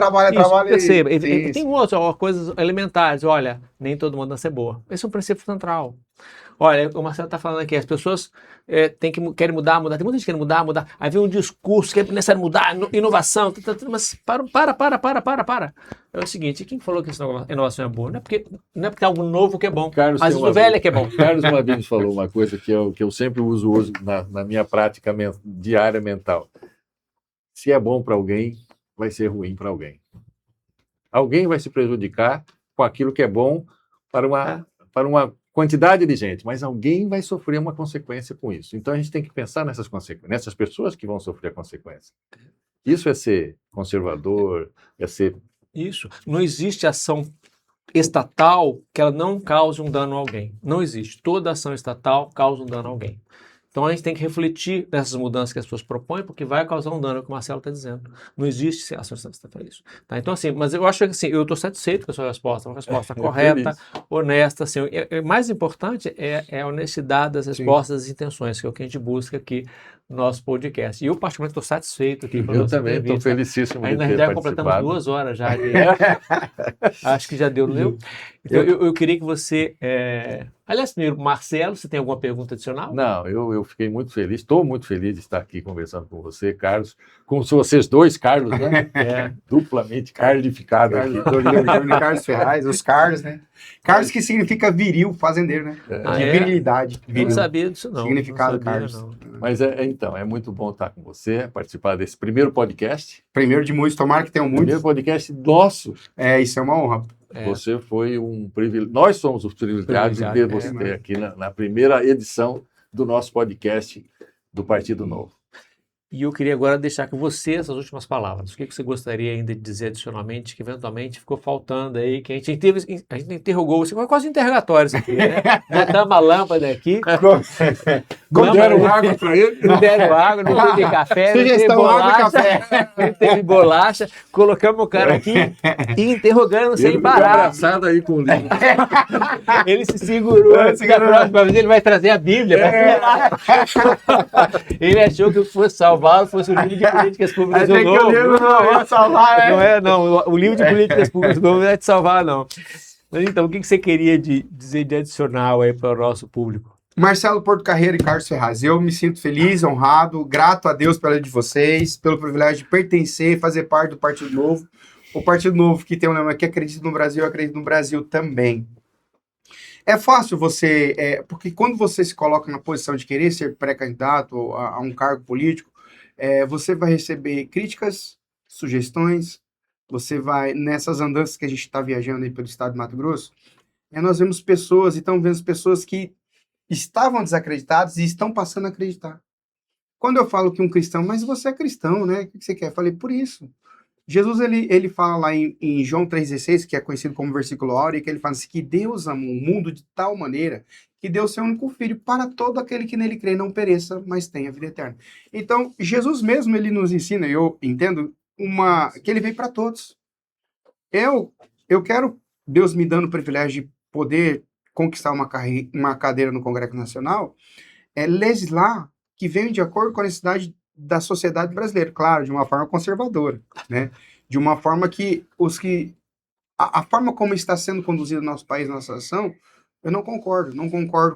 Perceba, tem outras coisas elementares. Olha, nem todo mundo nasce boa. Esse é um princípio central. Olha, o Marcelo está falando aqui, as pessoas querem mudar, tem muita gente querendo mudar, aí vem um discurso que é necessário mudar, inovação, mas para. É o seguinte, quem falou que essa inovação é boa? Não é porque é algo novo que é bom, mas o velho é que é bom. Carlos uma vez falou uma coisa que eu sempre uso hoje na minha prática diária mental. Se é bom para alguém, vai ser ruim para alguém. Alguém vai se prejudicar com aquilo que é bom para uma quantidade de gente, mas alguém vai sofrer uma consequência com isso. Então a gente tem que pensar nessas consequências, nessas pessoas que vão sofrer a consequência. Isso é ser conservador, é ser... Isso. Não existe ação estatal que ela não cause um dano a alguém. Não existe. Toda ação estatal causa um dano a alguém. Então a gente tem que refletir nessas mudanças que as pessoas propõem, porque vai causar um dano, é o que o Marcelo está dizendo. Não existe ação estatal para isso. Tá? Então, assim, mas eu acho que assim, eu estou satisfeito com a sua resposta, uma resposta correta, honesta. Assim, o mais importante é a honestidade das respostas, das intenções, que é o que a gente busca aqui no nosso podcast. E eu, particularmente, estou satisfeito aqui. Eu também estou felicíssimo de ter participado. Já completamos 2 horas já. Acho que já deu, não deu? Então, eu queria que você... Aliás, primeiro, Marcelo, você tem alguma pergunta adicional? Não, eu fiquei muito feliz, estou muito feliz de estar aqui conversando com você, Carlos, com vocês dois, Carlos, né? Duplamente carlificado aqui. Carlos Ferraz, os Carlos, né? Carlos que significa viril, fazendeiro, né? De virilidade. Eu não sabia disso, não. Significado não sabia, Carlos. Não. Mas é Então, é muito bom estar com você, participar desse primeiro podcast. Primeiro de muitos, tomara que tenham muitos. Primeiro podcast nosso. Isso é uma honra. Você foi um privilégio. Nós somos os privilegiados de ter você aqui na primeira edição do nosso podcast do Partido Novo. E eu queria agora deixar com você essas últimas palavras. O que você gostaria ainda de dizer adicionalmente, que eventualmente ficou faltando aí, que a gente interrogou, você foi quase interrogatório isso aqui, né? Botamos a lâmpada aqui. Não deram água para ele? Não deram água, não teve café, Sugestão, não teve água e bolacha, café. não teve bolacha. Colocamos o cara aqui e interrogando sem parar. Abraçado aí com o livro. Ele se segurou. Da próxima vez ele vai trazer a Bíblia. Ele achou que fosse salvá-lo, fosse o livro de políticas públicas do Novo. O livro não ia salvar, Não é, não. O livro de políticas públicas do Novo não vai te salvar, não. Mas então, o que você queria dizer de adicional aí para o nosso público? Marcelo Porto Carreiro e Carlos Ferraz, eu me sinto feliz, honrado, grato a Deus pela de vocês, pelo privilégio de pertencer, fazer parte do Partido Novo. O Partido Novo que tem um lema que acredita no Brasil, eu acredito no Brasil também. É fácil porque quando você se coloca na posição de querer ser pré-candidato a um cargo político, você vai receber críticas, sugestões, você vai, nessas andanças que a gente está viajando aí pelo estado de Mato Grosso, nós vemos pessoas, e estamos vendo pessoas que estavam desacreditadas e estão passando a acreditar. Quando eu falo que um cristão, mas você é cristão, né? O que você quer? Eu falei, por isso. Jesus, ele fala lá em João 3,16, que é conhecido como versículo áureo, que ele fala assim, que Deus amou o mundo de tal maneira que deu seu único filho para todo aquele que nele crê não pereça, mas tenha vida eterna. Então, Jesus mesmo, ele nos ensina, eu entendo, que ele veio para todos. Eu quero, Deus me dando o privilégio de poder conquistar uma cadeira no Congresso Nacional, legislar que venha de acordo com a necessidade da sociedade brasileira, claro, de uma forma conservadora, né? De uma forma que a forma como está sendo conduzido o nosso país, nossa ação, eu não concordo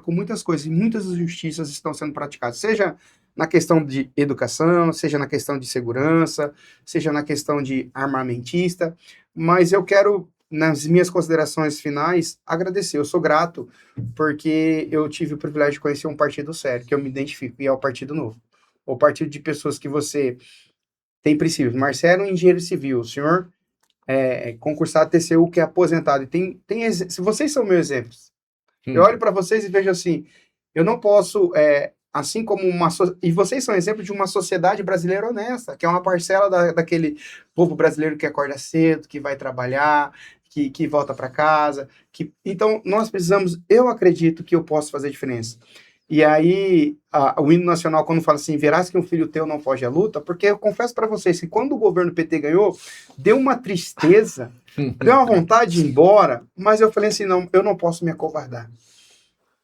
com muitas coisas, e muitas injustiças estão sendo praticadas, seja na questão de educação, seja na questão de segurança, seja na questão de armamentista, mas eu quero, nas minhas considerações finais, agradecer. Eu sou grato porque eu tive o privilégio de conhecer um partido sério, que eu me identifico, e é o Partido Novo. O partido de pessoas que você tem princípios. Marcelo, engenheiro civil, o senhor é concursado TCU, que é aposentado. E se vocês são meus exemplos, eu olho para vocês e vejo assim, eu não posso, assim como e vocês são exemplo de uma sociedade brasileira honesta, que é uma parcela daquele povo brasileiro que acorda cedo, que vai trabalhar, que volta para casa. Então, nós precisamos, eu acredito que eu posso fazer diferença. E aí, o hino nacional, quando fala assim, verás que um filho teu não foge à luta, porque eu confesso para vocês que quando o governo PT ganhou, deu uma tristeza, deu uma vontade de ir embora, mas eu falei assim, não, eu não posso me acovardar.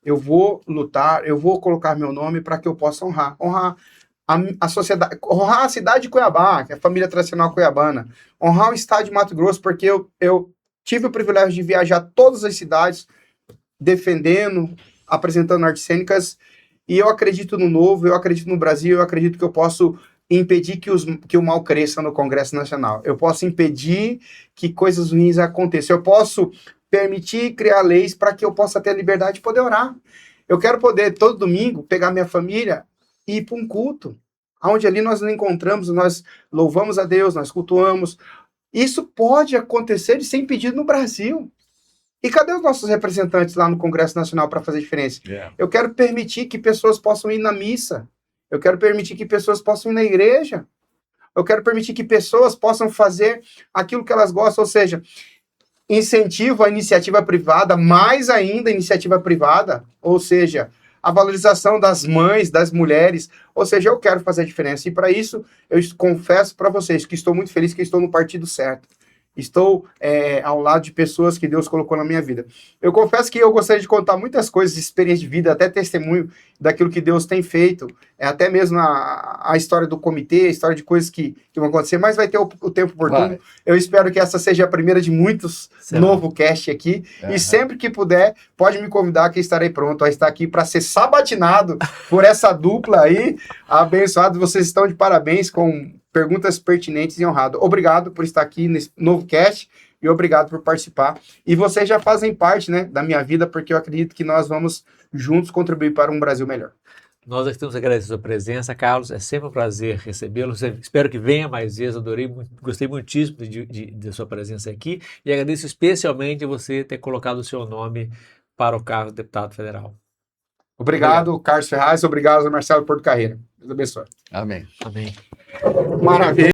Eu vou lutar, eu vou colocar meu nome para que eu possa honrar a sociedade, honrar a cidade de Cuiabá, que é a família tradicional cuiabana, honrar o estado de Mato Grosso, porque eu tive o privilégio de viajar todas as cidades, defendendo, apresentando artes cênicas, e eu acredito no novo, eu acredito no Brasil, eu acredito que eu posso impedir que o mal cresça no Congresso Nacional. Eu posso impedir que coisas ruins aconteçam. Eu posso permitir criar leis para que eu possa ter a liberdade de poder orar. Eu quero poder, todo domingo, pegar minha família e ir para um culto, onde ali nós nos encontramos, nós louvamos a Deus, nós cultuamos. Isso pode acontecer e ser impedido no Brasil. E cadê os nossos representantes lá no Congresso Nacional para fazer diferença? Eu quero permitir que pessoas possam ir na missa. Eu quero permitir que pessoas possam ir na igreja. Eu quero permitir que pessoas possam fazer aquilo que elas gostam, ou seja, incentivo à iniciativa privada, mais ainda iniciativa privada, ou seja, a valorização das mães, das mulheres, ou seja, eu quero fazer a diferença. E para isso, eu confesso para vocês que estou muito feliz que estou no partido certo. Estou ao lado de pessoas que Deus colocou na minha vida. Eu confesso que eu gostaria de contar muitas coisas, experiência de vida, até testemunho daquilo que Deus tem feito, até mesmo a história do comitê, a história de coisas que vão acontecer, mas vai ter o tempo oportuno. Vai. Eu espero que essa seja a primeira de muitos novo cast aqui, e sempre que puder, pode me convidar que estarei pronto a estar aqui para ser sabatinado por essa dupla aí, abençoado. Vocês estão de parabéns com perguntas pertinentes e honrado. Obrigado por estar aqui nesse novo cast e obrigado por participar. E vocês já fazem parte, né, da minha vida, porque eu acredito que nós vamos juntos contribuir para um Brasil melhor. Nós estamos agradecendo a sua presença, Carlos. É sempre um prazer recebê-lo. Espero que venha mais vezes. Adorei, gostei muitíssimo de sua presença aqui e agradeço especialmente você ter colocado o seu nome para o cargo de deputado federal. Obrigado, Carlos Ferraz. Obrigado, Marcelo Porto Carreiro. Deus abençoe. Amém. Amém. Maravilha.